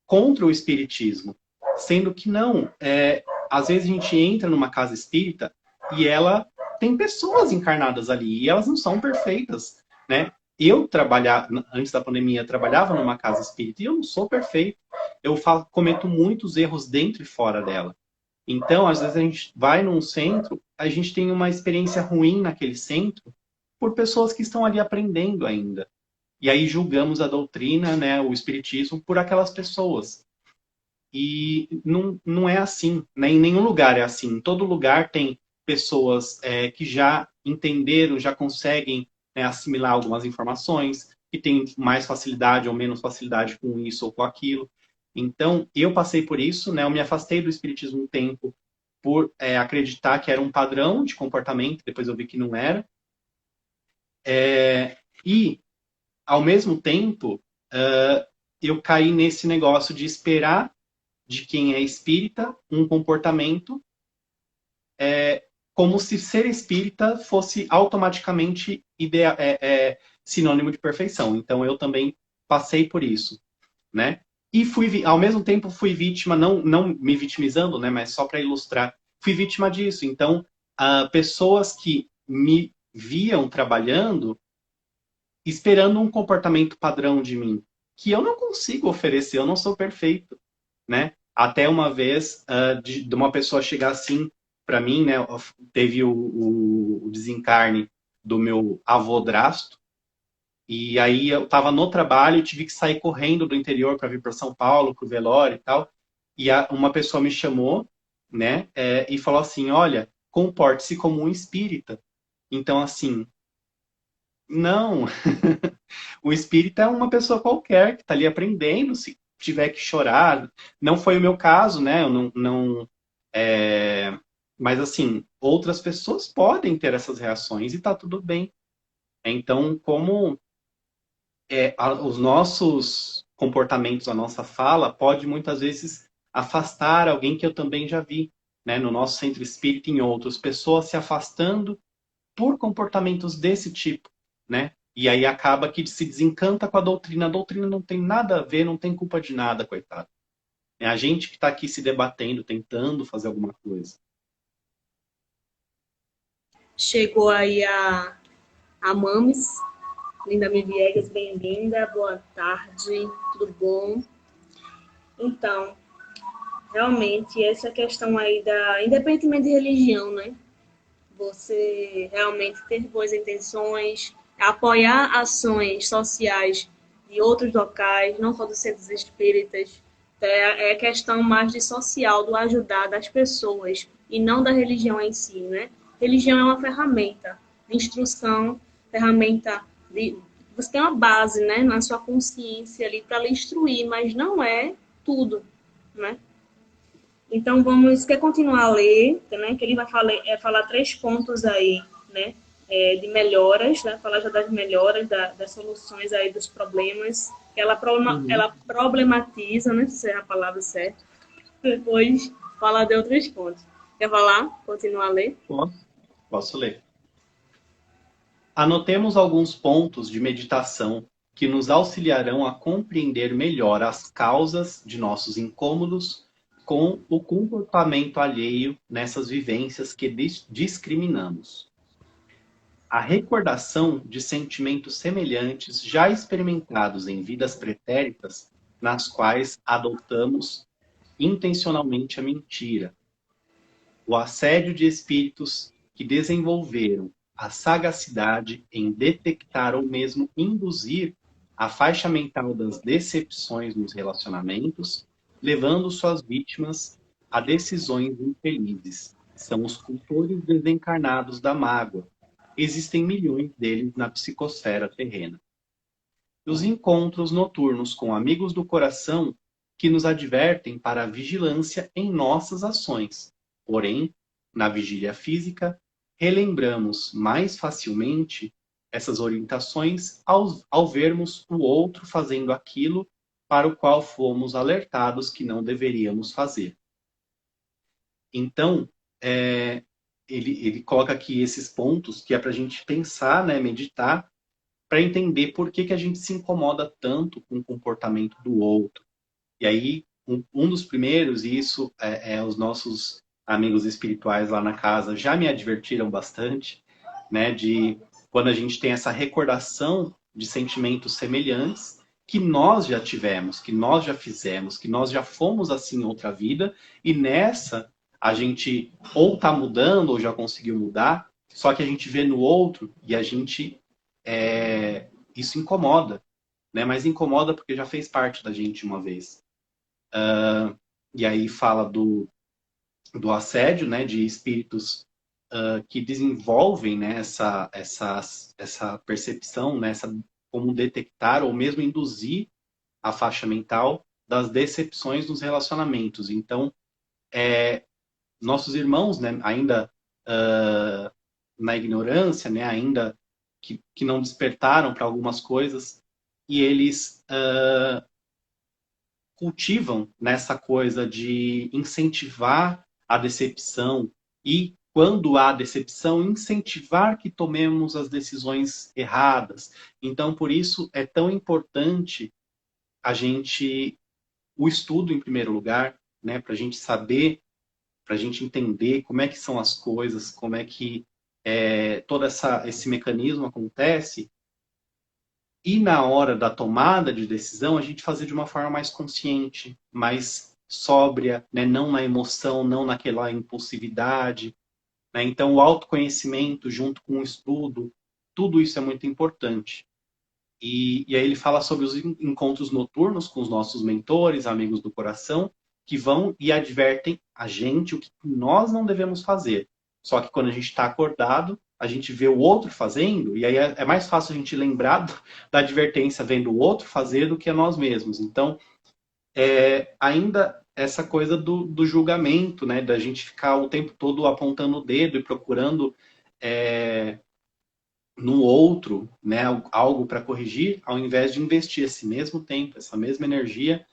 B: contra o espiritismo, sendo que não. Às vezes a gente entra numa casa espírita e ela tem pessoas encarnadas ali e elas não são perfeitas, né? Eu antes da pandemia, trabalhava numa casa espírita e eu não sou perfeito. Eu cometo muitos erros dentro e fora dela. Então, às vezes a gente vai num centro, a gente tem uma experiência ruim naquele centro por pessoas que estão ali aprendendo ainda. E aí julgamos a doutrina, né, o espiritismo, por aquelas pessoas. E não é assim, né? Em nenhum lugar é assim. Em todo lugar tem pessoas que já entenderam, já conseguem, né, assimilar algumas informações, que têm mais facilidade ou menos facilidade com isso ou com aquilo. Então, eu passei por isso, né? Eu me afastei do espiritismo um tempo por acreditar que era um padrão de comportamento, depois eu vi que não era. E, ao mesmo tempo, eu caí nesse negócio de esperar de quem é espírita um comportamento como se ser espírita fosse automaticamente sinônimo de perfeição. Então eu também passei por isso, né? E ao mesmo tempo fui vítima, não me vitimizando, né? Mas só para ilustrar, fui vítima disso. Então pessoas que me viam trabalhando esperando um comportamento padrão de mim, que eu não consigo oferecer, eu não sou perfeito, né? Até uma vez, de uma pessoa chegar assim para mim, né? Teve o desencarne do meu avô-drasto, e aí eu estava no trabalho, tive que sair correndo do interior para vir para São Paulo, para o velório e tal, e uma pessoa me chamou, né? E falou assim, olha, comporte-se como um espírita. Então, assim, não, o espírita é uma pessoa qualquer que está ali aprendendo, se tiver que chorar. Não foi o meu caso, né? Eu não mas assim, outras pessoas podem ter essas reações e está tudo bem. Então, como os nossos comportamentos, a nossa fala, pode muitas vezes afastar alguém que eu também já vi, né? No nosso centro espírita e em outros, pessoas se afastando por comportamentos desse tipo, né? E aí acaba que se desencanta com a doutrina. A doutrina não tem nada a ver, não tem culpa de nada, coitado. É a gente que está aqui se debatendo, tentando fazer alguma coisa.
A: Chegou aí a Mames, Linda Me Viegas, bem-vinda, boa tarde, tudo bom? Então, realmente, essa questão aí independentemente de religião, né? Você realmente ter boas intenções, apoiar ações sociais de outros locais, não só dos centros espíritas. É questão mais de social, do ajudar das pessoas e não da religião em si, né? Religião é uma ferramenta de instrução, ferramenta de você tem uma base, né, na sua consciência ali para lhe instruir, mas não é tudo, né? Então vamos, quer continuar a ler, né? Que ele vai falar 3 pontos aí, né? De melhoras, né? Falar já das melhoras, das soluções aí dos problemas.
B: Uhum.
A: Ela problematiza, né? Se é a palavra certa. Depois fala de outros pontos. Quer falar? Continuar a ler?
B: Posso? Posso ler. Anotemos alguns pontos de meditação que nos auxiliarão a compreender melhor as causas de nossos incômodos com o comportamento alheio nessas vivências que discriminamos. A recordação de sentimentos semelhantes já experimentados em vidas pretéritas, nas quais adotamos intencionalmente a mentira. O assédio de espíritos que desenvolveram a sagacidade em detectar ou mesmo induzir a faixa mental das decepções nos relacionamentos, levando suas vítimas a decisões infelizes. São os cultores desencarnados da mágoa. Existem milhões deles na psicosfera terrena. Os encontros noturnos com amigos do coração que nos advertem para a vigilância em nossas ações. Porém, na vigília física, relembramos mais facilmente essas orientações ao vermos o outro fazendo aquilo para o qual fomos alertados que não deveríamos fazer. Então, ele coloca aqui esses pontos que é para a gente pensar, né, meditar, para entender por que a gente se incomoda tanto com o comportamento do outro. E aí, um dos primeiros, e isso os nossos amigos espirituais lá na casa já me advertiram bastante, né, de quando a gente tem essa recordação de sentimentos semelhantes que nós já tivemos, que nós já fizemos, que nós já fomos assim em outra vida, e nessa a gente ou está mudando ou já conseguiu mudar, só que a gente vê no outro e a gente isso incomoda, né? Mas incomoda porque já fez parte da gente uma vez. E aí fala do assédio, né? De espíritos que desenvolvem, né? Essa percepção, né? Como detectar ou mesmo induzir a faixa mental das decepções nos relacionamentos. Então, nossos irmãos, né? Ainda na ignorância, né? Ainda que não despertaram para algumas coisas, e eles cultivam nessa coisa de incentivar a decepção e, quando há decepção, incentivar que tomemos as decisões erradas. Então, por isso é tão importante o estudo em primeiro lugar, né, para a gente saber, para a gente entender como é que são as coisas, como é que todo esse mecanismo acontece, e na hora da tomada de decisão, a gente fazer de uma forma mais consciente, mais sóbria, né? Não na emoção, não naquela impulsividade. Né? Então, o autoconhecimento junto com o estudo, tudo isso é muito importante. E aí ele fala sobre os encontros noturnos com os nossos mentores, amigos do coração, que vão e advertem a gente o que nós não devemos fazer. Só que quando a gente está acordado, a gente vê o outro fazendo, e aí é mais fácil a gente lembrar da advertência vendo o outro fazer do que a nós mesmos. Então, ainda essa coisa do julgamento, né? Da gente ficar o tempo todo apontando o dedo e procurando no outro, né, algo para corrigir, ao invés de investir esse mesmo tempo, essa mesma energia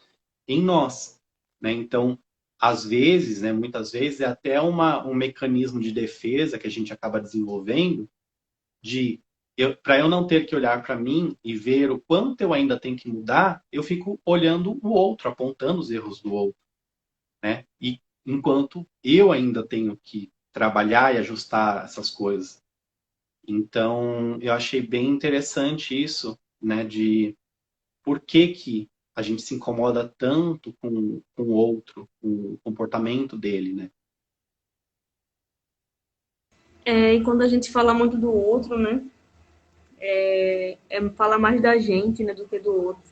B: em nós, né? Então, às vezes, né, muitas vezes é até um mecanismo de defesa que a gente acaba desenvolvendo de para eu não ter que olhar para mim e ver o quanto eu ainda tenho que mudar, eu fico olhando o outro, apontando os erros do outro, né? E enquanto eu ainda tenho que trabalhar e ajustar essas coisas. Então, eu achei bem interessante isso, né, de por que a gente se incomoda tanto com o outro, com o comportamento dele, né?
A: E quando a gente fala muito do outro, né? Fala mais da gente, né, do que do outro.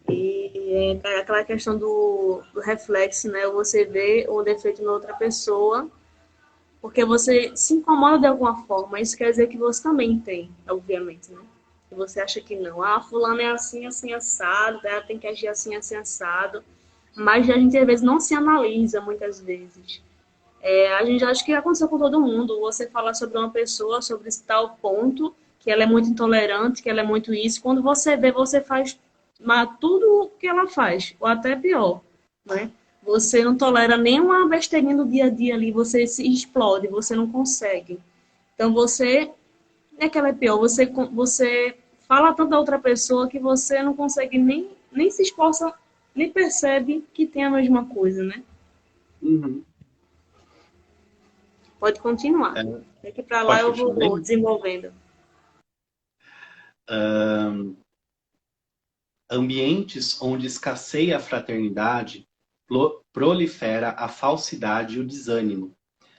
A: E é aquela questão do reflexo, né? Você vê o defeito na outra pessoa, porque você se incomoda de alguma forma. Isso quer dizer que você também tem, obviamente, né? E você acha que não. Ah, fulano é assim, assim, assado, ela tem que agir assim, assim, assado. Mas a gente, às vezes, não se analisa, muitas vezes. A gente acha que aconteceu com todo mundo. Você fala sobre uma pessoa, sobre esse tal ponto, que ela é muito intolerante, que ela é muito isso. Quando você vê, você faz tudo o que ela faz, ou até pior, né? Você não tolera nenhuma besteirinha do dia a dia ali, você se explode, você não consegue. Então você, é que ela é pior, você fala tanto da outra pessoa que você não consegue nem se esforça, nem percebe que tem a mesma coisa, né?
B: Uhum.
A: Pode continuar.
B: É,
A: Daqui para lá
B: pode
A: eu
B: continuar
A: vou
B: lendo?
A: desenvolvendo.
B: Ambientes onde escasseia a fraternidade, prolifera a falsidade e o desânimo.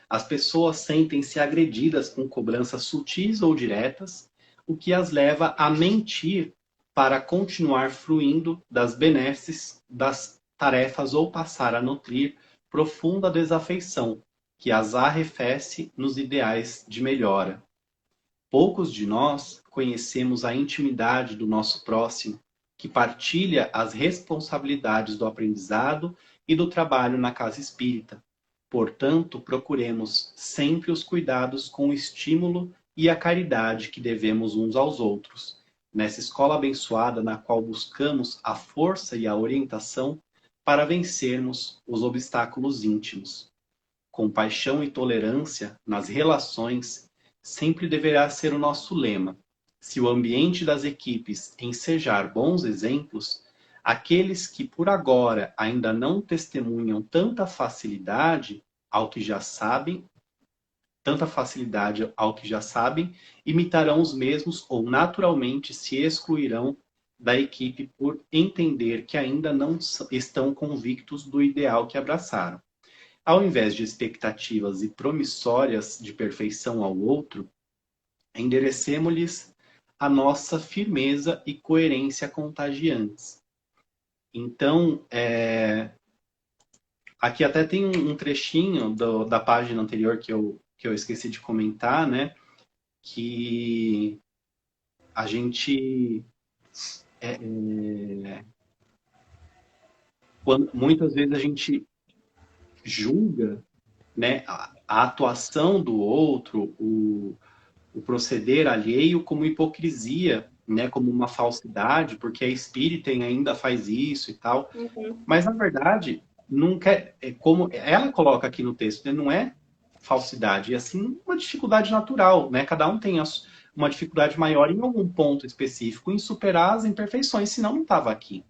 B: As pessoas sentem-se agredidas com cobranças sutis ou diretas, o que as leva a mentir para continuar fruindo das benesses das tarefas ou passar a nutrir profunda desafeição, que as arrefece nos ideais de melhora. Poucos de nós conhecemos a intimidade do nosso próximo, que partilha as responsabilidades do aprendizado e do trabalho na casa espírita. Portanto, procuremos sempre os cuidados com o estímulo e a caridade que devemos uns aos outros, nessa escola abençoada na qual buscamos a força e a orientação para vencermos os obstáculos íntimos. Compaixão e tolerância nas relações sempre deverá ser o nosso lema. Se o ambiente das equipes ensejar bons exemplos, aqueles que por agora ainda não testemunham tanta facilidade ao que já sabem, imitarão os mesmos ou naturalmente se excluirão da equipe por entender que ainda não estão convictos do ideal que abraçaram. Ao invés de expectativas e promissórias de perfeição ao outro, enderecemos-lhes a nossa firmeza e coerência contagiantes. Então, aqui até tem um trechinho da página anterior que eu esqueci de comentar, né? Que a gente muitas vezes a gente julga, né, a atuação do outro, o proceder alheio como hipocrisia, né, como uma falsidade, porque a espírita ainda faz isso e tal.
A: Uhum.
B: Mas, na verdade, nunca como ela coloca aqui no texto, né, não é falsidade, é assim uma dificuldade natural, né? Cada um tem uma dificuldade maior em algum ponto específico, em superar as imperfeições, senão não estava aqui.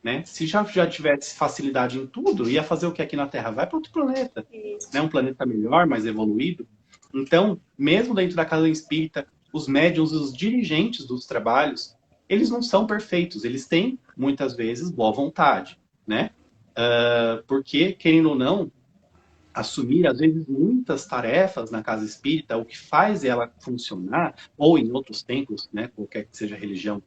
B: Né? Se já tivesse facilidade em tudo, ia fazer o que aqui na Terra? Vai para outro planeta. Né? Um planeta melhor, mais evoluído. Então, mesmo dentro da casa espírita, os médiuns, os dirigentes dos trabalhos, eles não são perfeitos. Eles têm, muitas vezes, boa vontade. Né? Porque, querendo ou não, assumir, às vezes, muitas tarefas na casa espírita, o que faz ela funcionar, ou em outros templos, né, qualquer que seja a religião,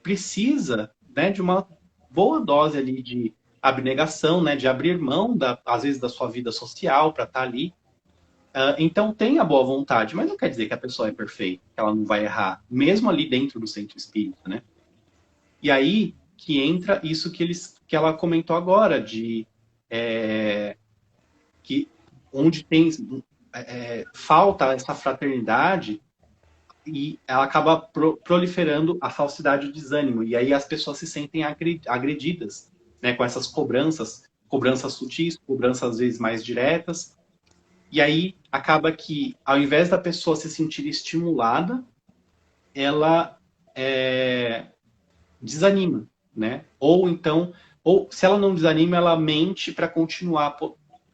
B: precisa, né, de uma boa dose ali de abnegação, né, de abrir mão, às vezes, da sua vida social para estar ali. Então, tem a boa vontade, mas não quer dizer que a pessoa é perfeita, que ela não vai errar, mesmo ali dentro do centro espírita, né? E aí que entra isso que ela comentou agora, de que onde tem falta essa fraternidade, e ela acaba proliferando a falsidade e o desânimo. E aí as pessoas se sentem agredidas, né, com essas cobranças sutis, cobranças às vezes mais diretas. E aí acaba que, ao invés da pessoa se sentir estimulada, ela desanima, né? Ou então, ou se ela não desanima, ela mente para continuar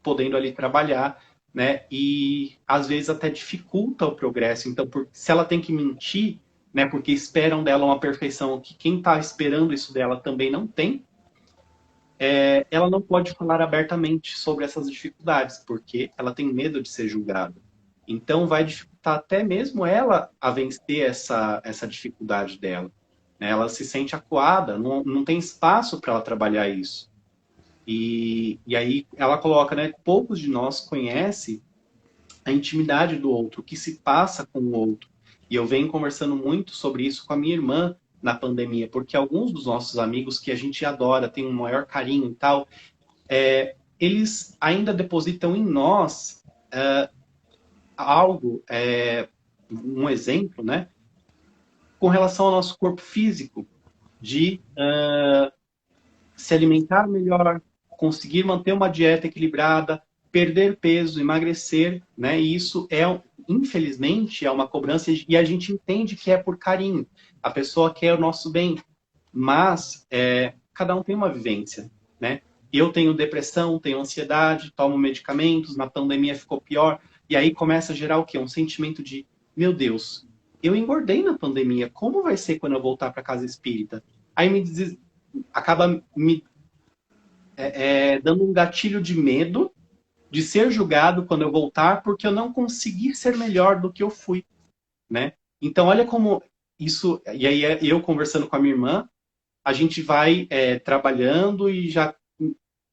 B: podendo ali trabalhar, né? E às vezes até dificulta o progresso. Então, se ela tem que mentir, né? Porque esperam dela uma perfeição que quem está esperando isso dela também não tem. Ela não pode falar abertamente sobre essas dificuldades, porque ela tem medo de ser julgada. Então, vai dificultar até mesmo ela a vencer essa dificuldade dela. Né? Ela se sente acuada, não tem espaço para ela trabalhar isso. E aí ela coloca, né? Poucos de nós conhecem a intimidade do outro, o que se passa com o outro. E eu venho conversando muito sobre isso com a minha irmã na pandemia, porque alguns dos nossos amigos que a gente adora, tem um maior carinho e tal, eles ainda depositam em nós algo, um exemplo, né, com relação ao nosso corpo físico, de se alimentar melhor, conseguir manter uma dieta equilibrada, perder peso, emagrecer, né? E isso infelizmente, é uma cobrança e a gente entende que é por carinho. A pessoa quer o nosso bem, mas cada um tem uma vivência, né? Eu tenho depressão, tenho ansiedade, tomo medicamentos, na pandemia ficou pior, e aí começa a gerar o quê? Um sentimento de, meu Deus, eu engordei na pandemia, como vai ser quando eu voltar para casa espírita? Aí acaba me dando um gatilho de medo de ser julgado quando eu voltar, porque eu não consegui ser melhor do que eu fui, né? Então, olha como isso... E aí, eu conversando com a minha irmã, a gente vai trabalhando e já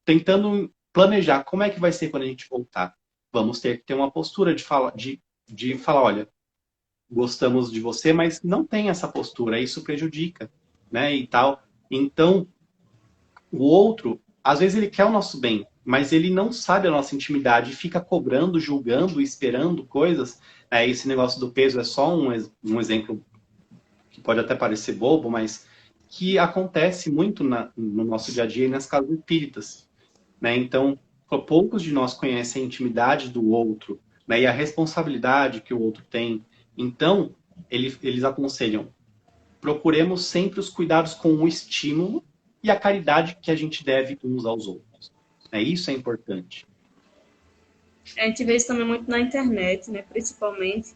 B: tentando planejar como é que vai ser quando a gente voltar. Vamos ter que ter uma postura de falar, olha, gostamos de você, mas não tem essa postura, isso prejudica, né? E tal. Então, o outro, às vezes ele quer o nosso bem, mas ele não sabe a nossa intimidade, fica cobrando, julgando, esperando coisas. Esse negócio do peso é só um exemplo que pode até parecer bobo, mas que acontece muito no nosso dia a dia e nas casas espíritas. Né? Então, poucos de nós conhecem a intimidade do outro, né? E a responsabilidade que o outro tem. Então, eles aconselham, procuremos sempre os cuidados com o estímulo e a caridade que a gente deve uns aos outros. Isso é importante.
A: A gente vê isso também muito na internet, né? Principalmente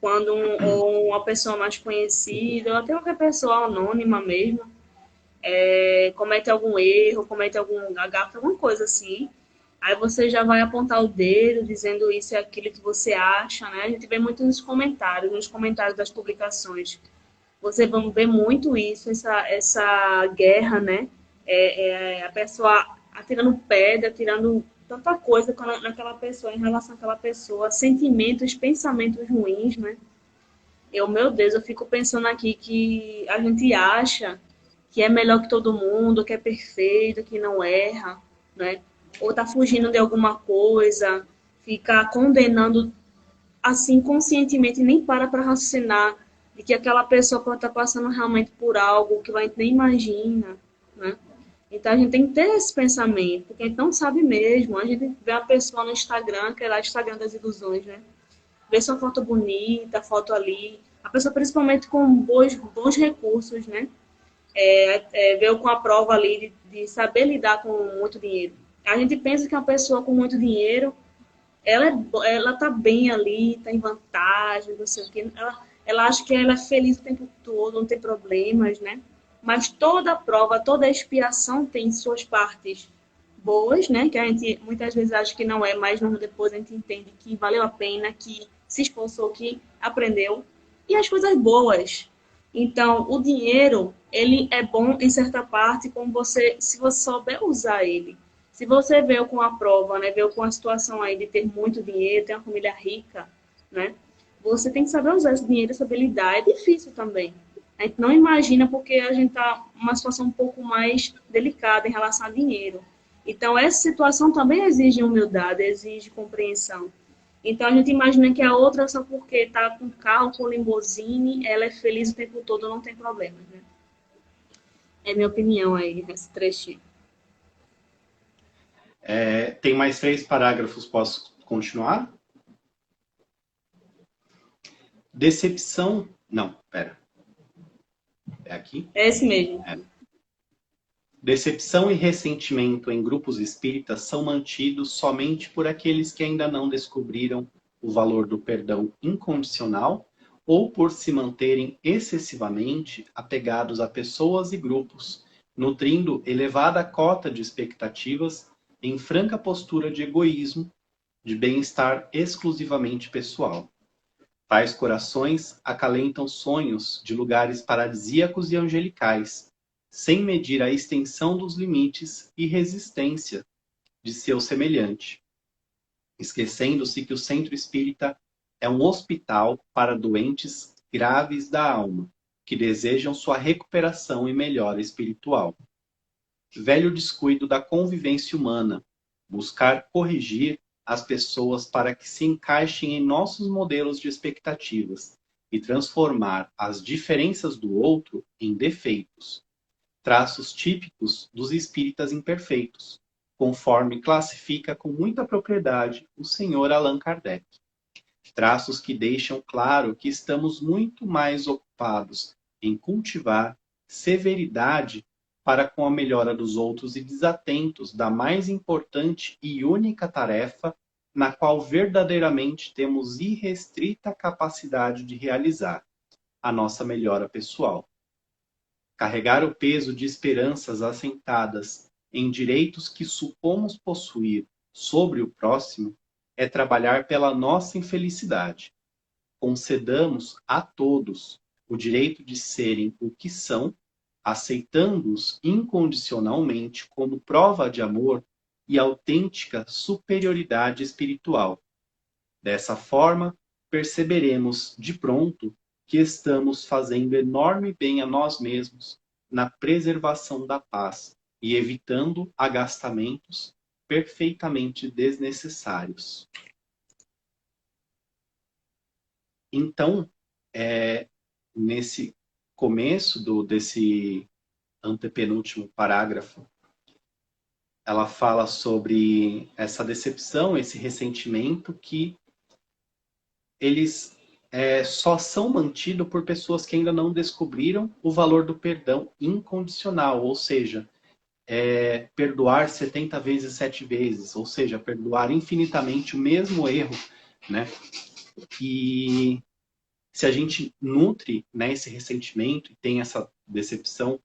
A: quando uma pessoa mais conhecida, ou até qualquer pessoa anônima mesmo, comete algum erro, comete algum gafe, alguma coisa assim. Aí você já vai apontar o dedo, dizendo isso é aquilo que você acha, né? A gente vê muito nos comentários das publicações. Você vai ver muito isso, essa guerra, né? A pessoa atirando pedra, atirando tanta coisa naquela pessoa, em relação àquela pessoa, sentimentos, pensamentos ruins, né? Meu Deus, eu fico pensando aqui que a gente acha que é melhor que todo mundo, que é perfeito, que não erra, né? Ou tá fugindo de alguma coisa, fica condenando assim conscientemente, nem para raciocinar de que aquela pessoa pode estar passando realmente por algo que a gente nem imagina, né? Então a gente tem que ter esse pensamento, porque a gente não sabe mesmo. A gente vê a pessoa no Instagram, que é lá o Instagram das ilusões, né? Vê sua foto bonita, foto ali. A pessoa principalmente com bons recursos, né? Veio com a prova ali de saber lidar com muito dinheiro. A gente pensa que uma pessoa com muito dinheiro, ela tá bem ali, tá em vantagem, não sei o quê. Ela acha que ela é feliz o tempo todo, não tem problemas, né? Mas toda prova, toda expiação tem suas partes boas, né? Que a gente muitas vezes acha que não é, mas depois a gente entende que valeu a pena, que se esforçou, que aprendeu. E as coisas boas. Então, o dinheiro, ele é bom em certa parte, se você souber usar ele. Se você veio com a prova, né, veio com a situação aí de ter muito dinheiro, ter uma família rica, né, você tem que saber usar esse dinheiro, saber lidar. É difícil também. A gente não imagina porque a gente está numa situação um pouco mais delicada em relação a dinheiro. Então, essa situação também exige humildade, exige compreensão. Então, a gente imagina que a outra, só porque está com carro, com limousine, ela é feliz o tempo todo, não tem problemas, né? É minha opinião aí, nesse trechinho.
B: Tem mais 3 parágrafos, posso continuar? Decepção... Não, pera. É aqui?
A: É esse mesmo.
B: Decepção e ressentimento em grupos espíritas são mantidos somente por aqueles que ainda não descobriram o valor do perdão incondicional ou por se manterem excessivamente apegados a pessoas e grupos, nutrindo elevada cota de expectativas em franca postura de egoísmo, de bem-estar exclusivamente pessoal. Tais corações acalentam sonhos de lugares paradisíacos e angelicais, sem medir a extensão dos limites e resistência de seu semelhante, esquecendo-se que o centro espírita é um hospital para doentes graves da alma, que desejam sua recuperação e melhora espiritual. Velho descuido da convivência humana, buscar corrigir as pessoas para que se encaixem em nossos modelos de expectativas e transformar as diferenças do outro em defeitos, traços típicos dos espíritas imperfeitos, conforme classifica com muita propriedade o senhor Allan Kardec. Traços que deixam claro que estamos muito mais ocupados em cultivar severidade para com a melhora dos outros e desatentos da mais importante e única tarefa na qual verdadeiramente temos irrestrita capacidade de realizar, a nossa melhora pessoal. Carregar o peso de esperanças assentadas em direitos que supomos possuir sobre o próximo é trabalhar pela nossa infelicidade. Concedamos a todos o direito de serem o que são, aceitando-os incondicionalmente como prova de amor e autêntica superioridade espiritual. Dessa forma, perceberemos de pronto que estamos fazendo enorme bem a nós mesmos na preservação da paz e evitando agastamentos perfeitamente desnecessários. Então, nesse começo desse antepenúltimo parágrafo, ela fala sobre essa decepção, esse ressentimento que eles só são mantidos por pessoas que ainda não descobriram o valor do perdão incondicional, ou seja, perdoar 70 vezes 7 vezes, ou seja, perdoar infinitamente o mesmo erro, né? E se a gente nutre, né, esse ressentimento e tem essa decepção,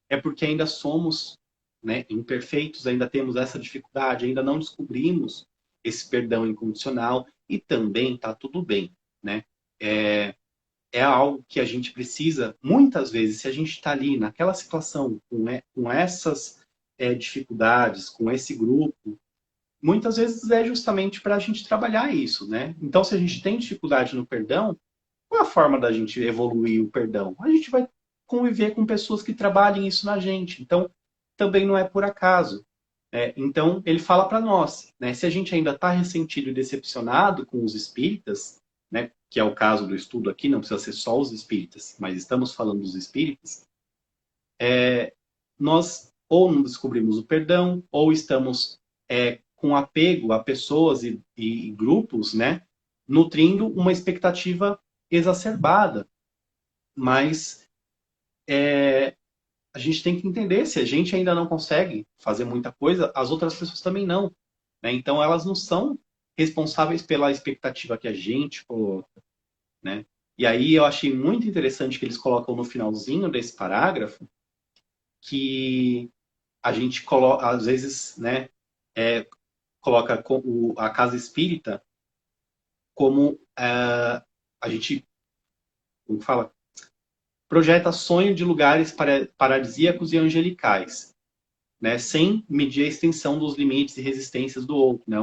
B: é porque ainda somos, né, imperfeitos, ainda temos essa dificuldade, ainda não descobrimos esse perdão incondicional e também tá tudo bem, né? É algo que a gente precisa, muitas vezes, se a gente está ali naquela situação, com essas dificuldades, com esse grupo, muitas vezes é justamente para a gente trabalhar isso, né? Então, se a gente tem dificuldade no perdão, qual é a forma da gente evoluir o perdão? A gente vai conviver com pessoas que trabalhem isso na gente. Então, também não é por acaso. Então, ele fala para nós, né? Se a gente ainda está ressentido e decepcionado com os espíritas, né, que é o caso do estudo aqui, não precisa ser só os espíritas, mas estamos falando dos espíritas, nós ou não descobrimos o perdão, ou estamos com apego a pessoas e grupos, né, nutrindo uma expectativa exacerbada. Mas a gente tem que entender, se a gente ainda não consegue fazer muita coisa, as outras pessoas também não, né? Então elas não são responsáveis pela expectativa que a gente coloca, né? E aí eu achei muito interessante que eles colocam no finalzinho desse parágrafo que a gente coloca, às vezes, né, coloca a casa espírita como a gente, como fala, projeta sonho de lugares paradisíacos e angelicais, né, sem medir a extensão dos limites e resistências do outro, né,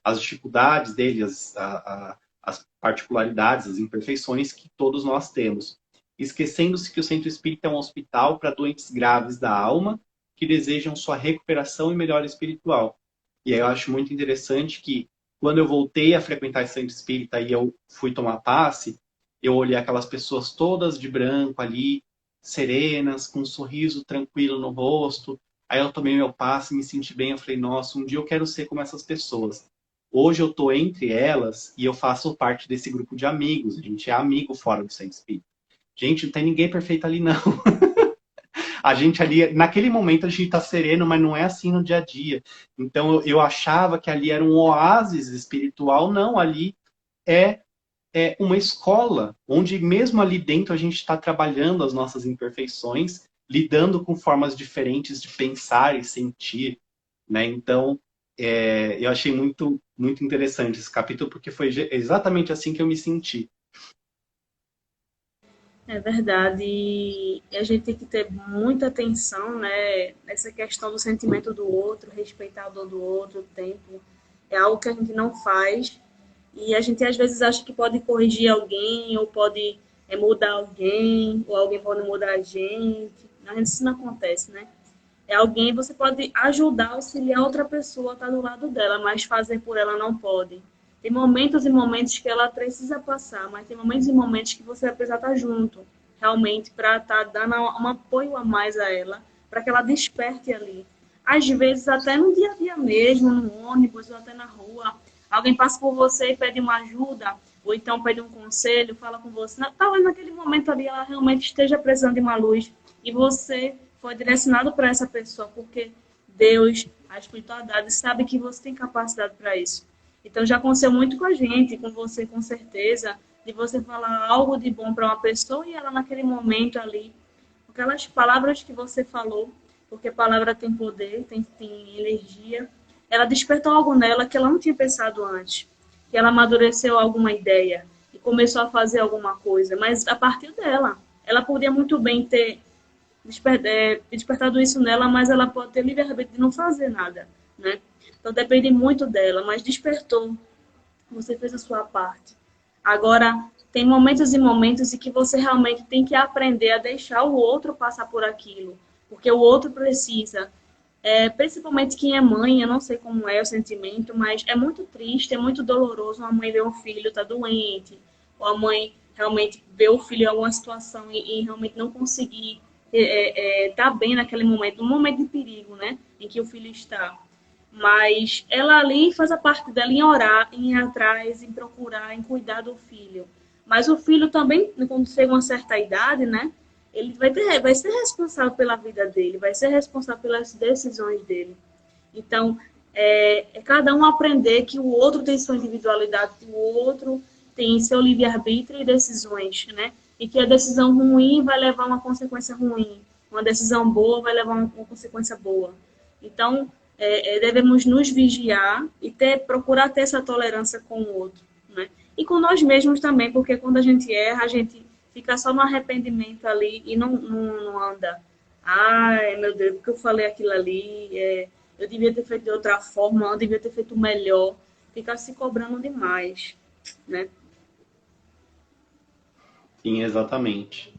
B: as dificuldades dele, as particularidades, as imperfeições que todos nós temos, esquecendo-se que o centro espírita é um hospital para doentes graves da alma que desejam sua recuperação e melhora espiritual. E aí eu acho muito interessante que quando eu voltei a frequentar esse centro espírita e eu fui tomar passe, eu olhei aquelas pessoas todas de branco ali, serenas, com um sorriso tranquilo no rosto. Aí eu tomei meu passe, me senti bem, eu falei, nossa, um dia eu quero ser como essas pessoas. Hoje eu tô entre elas e eu faço parte desse grupo de amigos. A gente é amigo fora do centro espírita. Gente, não tem ninguém perfeito ali, não. A gente ali, naquele momento a gente tá sereno, mas não é assim no dia a dia. Então eu achava que ali era um oásis espiritual. Não, ali é uma escola, onde mesmo ali dentro a gente está trabalhando as nossas imperfeições, lidando com formas diferentes de pensar e sentir, né? Então, eu achei muito, muito interessante esse capítulo, porque foi exatamente assim que eu me senti.
A: É verdade, e a gente tem que ter muita atenção, né, nessa questão do sentimento do outro, respeitar a dor do outro, o tempo. É algo que a gente não faz e a gente às vezes acha que pode corrigir alguém ou pode mudar alguém ou alguém pode mudar a gente. A gente isso não acontece, né? É alguém, você pode ajudar, auxiliar outra pessoa a estar do lado dela, mas fazer por ela não pode. Tem momentos e momentos que ela precisa passar, mas tem momentos e momentos que você vai precisar estar junto, realmente, para estar dando um apoio a mais a ela, para que ela desperte ali. Às vezes, até no dia a dia mesmo, no ônibus ou até na rua, alguém passa por você e pede uma ajuda, ou então pede um conselho, fala com você. Talvez naquele momento ali ela realmente esteja precisando de uma luz e você foi direcionado para essa pessoa, porque Deus, a espiritualidade, sabe que você tem capacidade para isso. Então já aconteceu muito com a gente, com você com certeza, de você falar algo de bom para uma pessoa e ela naquele momento ali, aquelas palavras que você falou, porque palavra tem poder, tem energia, ela despertou algo nela que ela não tinha pensado antes, que ela amadureceu alguma ideia e começou a fazer alguma coisa, mas a partir dela, ela podia muito bem ter despertado isso nela, mas ela pode ter livre-arbítrio de não fazer nada, né? Então depende muito dela, mas despertou, você fez a sua parte. Agora, tem momentos e momentos em que você realmente tem que aprender a deixar o outro passar por aquilo, porque o outro precisa. Principalmente quem é mãe, eu não sei como é o sentimento, mas é muito triste, é muito doloroso uma mãe ver um filho tá doente, ou a mãe realmente ver o filho em alguma situação e realmente não conseguir tá bem naquele momento, um momento de perigo, né, em que o filho está. Mas ela ali faz a parte dela em orar, em ir atrás, em procurar, em cuidar do filho. Mas o filho também, quando chega uma certa idade, né? Ele vai ser responsável pela vida dele, vai ser responsável pelas decisões dele. Então, cada um aprender que o outro tem sua individualidade, que o outro tem seu livre-arbítrio e decisões, né? E que a decisão ruim vai levar a uma consequência ruim, uma decisão boa vai levar a uma consequência boa. Então, devemos nos vigiar e procurar ter essa tolerância com o outro, né? E com nós mesmos também, porque quando a gente erra, a gente fica só no arrependimento ali e não anda. Ai, meu Deus, porque eu falei aquilo ali, eu devia ter feito de outra forma, eu devia ter feito melhor. Ficar se cobrando demais, né?
B: Sim, exatamente.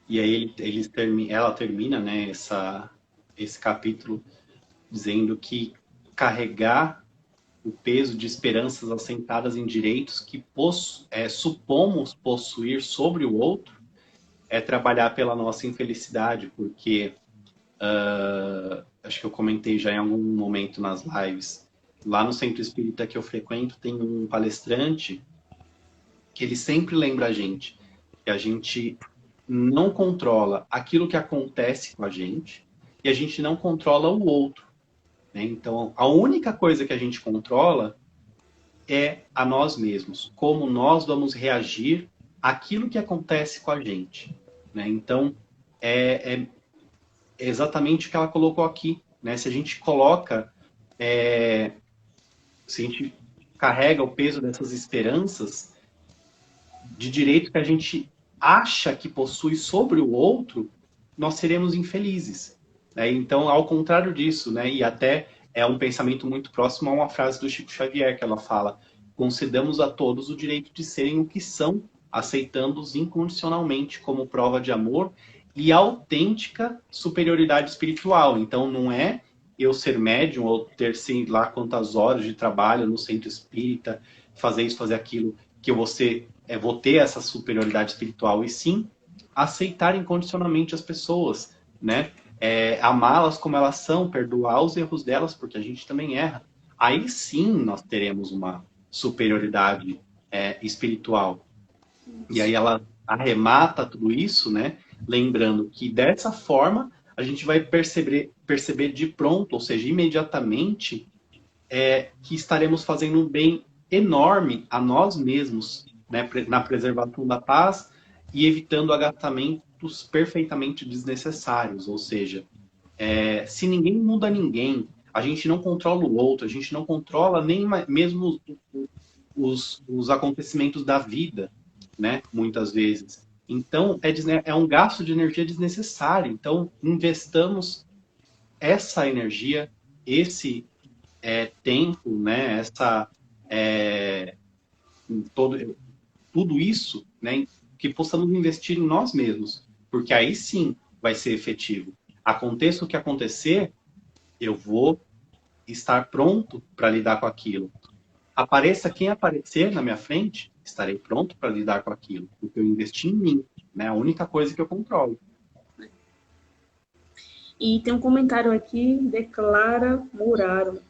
B: E aí ela termina, né, esse capítulo dizendo que carregar o peso de esperanças assentadas em direitos que supomos possuir sobre o outro é trabalhar pela nossa infelicidade, porque acho que eu comentei já em algum momento nas lives, lá no centro espírita que eu frequento tem um palestrante que ele sempre lembra a gente que a gente não controla aquilo que acontece com a gente e a gente não controla o outro, né? Então, a única coisa que a gente controla é a nós mesmos, como nós vamos reagir àquilo que acontece com a gente, né? Então, é exatamente o que ela colocou aqui, né? Se a gente coloca, se a gente carrega o peso dessas esperanças de direito que a gente acha que possui sobre o outro, nós seremos infelizes, né? Então, ao contrário disso, né? E até é um pensamento muito próximo a uma frase do Chico Xavier, que ela fala: concedamos a todos o direito de serem o que são, aceitando-os incondicionalmente como prova de amor e autêntica superioridade espiritual. Então, não é eu ser médium ou ter, sei lá, quantas horas de trabalho no centro espírita, fazer isso, fazer aquilo, que eu vou ter essa superioridade espiritual, e sim aceitar incondicionalmente as pessoas, né? Amá-las como elas são, perdoar os erros delas, porque a gente também erra. Aí sim nós teremos uma superioridade espiritual. E aí ela arremata tudo isso, né? Lembrando que dessa forma a gente vai perceber de pronto, ou seja, imediatamente, que estaremos fazendo bem enorme a nós mesmos, né, na preservação da paz e evitando agastamentos perfeitamente desnecessários. Ou seja, se ninguém muda ninguém, a gente não controla o outro, a gente não controla nem mesmo os acontecimentos da vida, né? Muitas vezes. Então, é um gasto de energia desnecessário. Então, investamos essa energia, esse tempo, né? Todo, tudo isso, né? Que possamos investir em nós mesmos, porque aí sim vai ser efetivo. Aconteça o que acontecer, eu vou estar pronto para lidar com aquilo. Apareça quem aparecer na minha frente, estarei pronto para lidar com aquilo, porque eu investi em mim, né? A única coisa que eu controlo.
C: E tem um comentário aqui de Clara Muraro.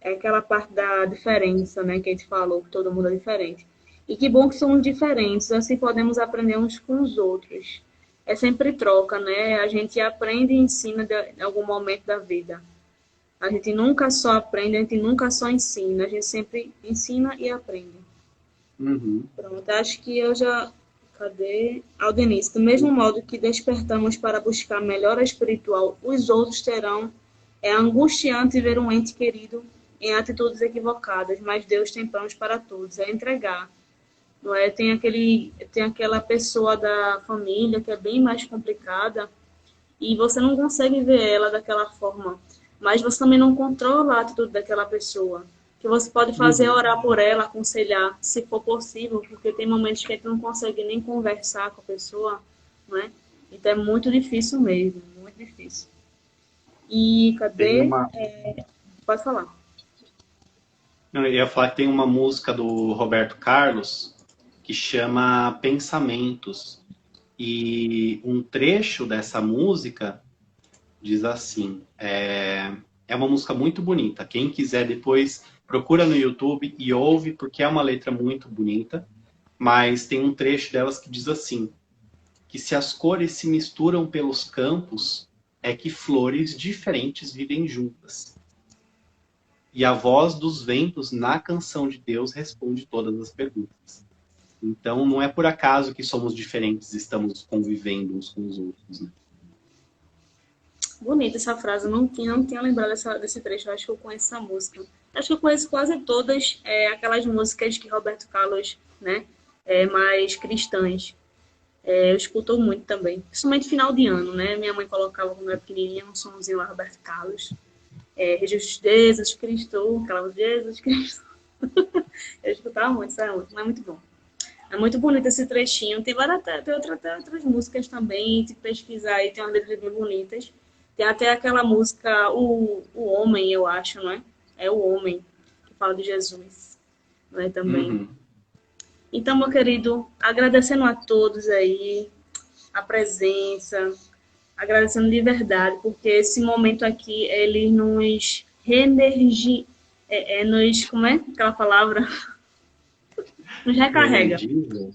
C: É aquela parte da diferença, né? Que a gente falou, que todo mundo é diferente. E que bom que somos diferentes, assim podemos aprender uns com os outros. É sempre troca, né? A gente aprende e ensina em algum momento da vida. A gente nunca só aprende, a gente nunca só ensina. A gente sempre ensina e aprende.
B: Uhum.
C: Pronto, acho que eu já. Cadê? Aldenice, do mesmo modo que despertamos para buscar melhora espiritual, os outros terão. É angustiante ver um ente querido em atitudes equivocadas, mas Deus tem planos para todos, é entregar. Não é? Tem aquela pessoa da família que é bem mais complicada e você não consegue ver ela daquela forma, mas você também não controla a atitude daquela pessoa. O que você pode fazer é orar por ela, aconselhar, se for possível, porque tem momentos que a gente não consegue nem conversar com a pessoa, não é? Então é muito difícil mesmo, muito difícil. E
B: Tem
C: cadê?
B: uma...
C: Pode falar.
B: Eu ia falar que tem uma música do Roberto Carlos que chama Pensamentos. E um trecho dessa música diz assim: é uma música muito bonita. Quem quiser depois procura no YouTube e ouve, porque é uma letra muito bonita. Mas tem um trecho delas que diz assim: que se as cores se misturam pelos campos, é que flores diferentes vivem juntas. E a voz dos ventos na canção de Deus responde todas as perguntas. Então, não é por acaso que somos diferentes e estamos convivendo uns com os outros, né?
C: Bonita essa frase, não tinha lembrado desse trecho, eu acho que eu conheço essa música. Acho que eu conheço quase todas aquelas músicas que Roberto Carlos, né, mais cristãs. Eu escuto muito também, principalmente final de ano, né? Minha mãe colocava quando eu era pequenininha um somzinho lá, Roberto Carlos. Jesus Cristo, aquela Jesus Cristo. Eu escutava muito, isso é muito bom. É muito bonito esse trechinho. Tem outras músicas também, se pesquisar aí, tem umas letras bem bonitas. Tem até aquela música, o Homem, eu acho, não é? É o Homem, que fala de Jesus, não é também.
B: Uhum.
C: Então, meu querido, agradecendo a todos aí a presença, agradecendo de verdade, porque esse momento aqui, ele nos reenergia, como é aquela palavra? Nos recarrega.
B: Energiza,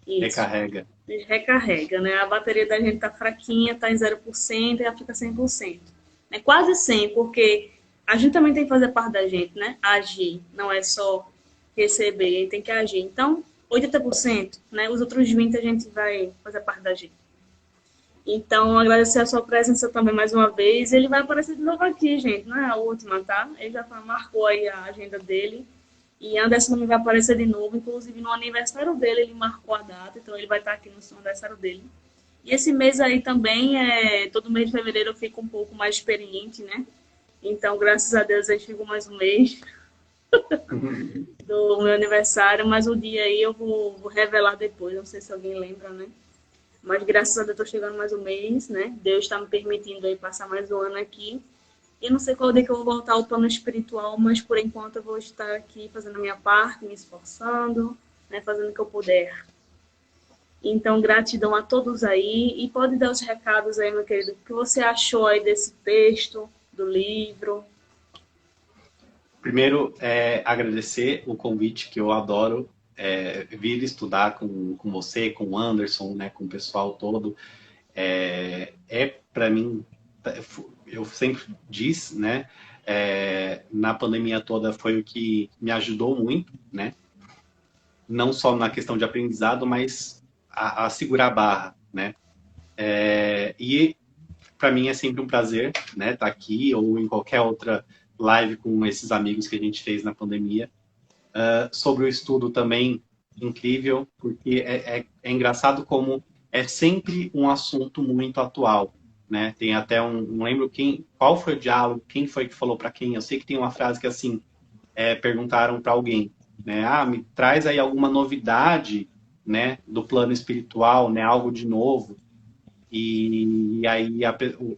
C: Isso.
B: recarrega.
C: Recarrega, né? A bateria da gente tá fraquinha, tá em 0% e ela fica 100%. É quase 100%, porque a gente também tem que fazer parte da gente, né? Agir, não é só receber, a gente tem que agir. Então, 80%, né? Os outros 20% a gente vai fazer parte da gente. Então, agradecer a sua presença também mais uma vez. Ele vai aparecer de novo aqui, gente, não é a última, tá? Ele já marcou aí a agenda dele. E Anderson também vai aparecer de novo, inclusive no aniversário dele, ele marcou a data, então ele vai estar aqui no aniversário dele. E esse mês aí também, todo mês de fevereiro eu fico um pouco mais experiente, né? Então, graças a Deus, a gente ficou mais um mês do meu aniversário, mas o dia aí eu vou revelar depois, não sei se alguém lembra, né? Mas graças a Deus eu tô chegando mais um mês, né? Deus está me permitindo aí passar mais um ano aqui. Eu não sei qual dia que eu vou voltar ao plano espiritual, mas por enquanto eu vou estar aqui fazendo a minha parte, me esforçando, né, fazendo o que eu puder. Então, gratidão a todos aí. E pode dar os recados aí, meu querido. O que você achou aí desse texto, do livro?
B: Primeiro, agradecer o convite, que eu adoro vir estudar com você, com o Anderson, né, com o pessoal todo. Para mim, eu sempre disse, né, na pandemia toda foi o que me ajudou muito, né? Não só na questão de aprendizado, mas a segurar a barra, né? E para mim é sempre um prazer, né, estar aqui ou em qualquer outra live com esses amigos que a gente fez na pandemia. Sobre o estudo também, incrível, porque é engraçado como é sempre um assunto muito atual, né? Tem até não lembro qual foi o diálogo, quem foi que falou para quem. Eu sei que tem uma frase que assim, perguntaram para alguém, né? Me traz aí alguma novidade, né, do plano espiritual, né, algo de novo. E aí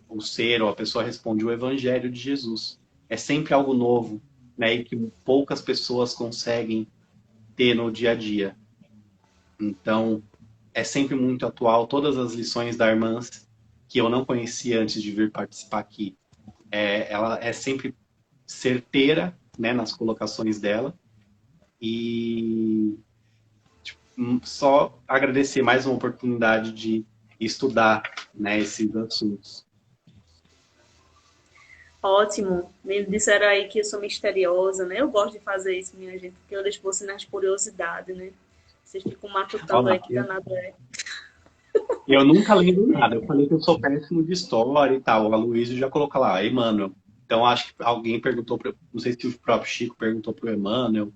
B: o ser ou a pessoa responde o Evangelho de Jesus. É sempre algo novo, né, e que poucas pessoas conseguem ter no dia a dia. Então, é sempre muito atual. Todas as lições da irmã que eu não conhecia antes de vir participar aqui, ela é sempre certeira, né, nas colocações dela. E só agradecer mais uma oportunidade de estudar, né, esses assuntos.
C: Ótimo. Me disseram aí que eu sou misteriosa, né? Eu gosto de fazer isso, minha gente, porque eu deixo você nas curiosidades, né? Vocês ficam matutando aí que danado é.
B: Eu nunca lembro nada. Eu falei que eu sou péssimo de história e tal. O Aloysio já colocou lá, Emmanuel. Então, acho que alguém perguntou, não sei se o próprio Chico perguntou para o Emmanuel,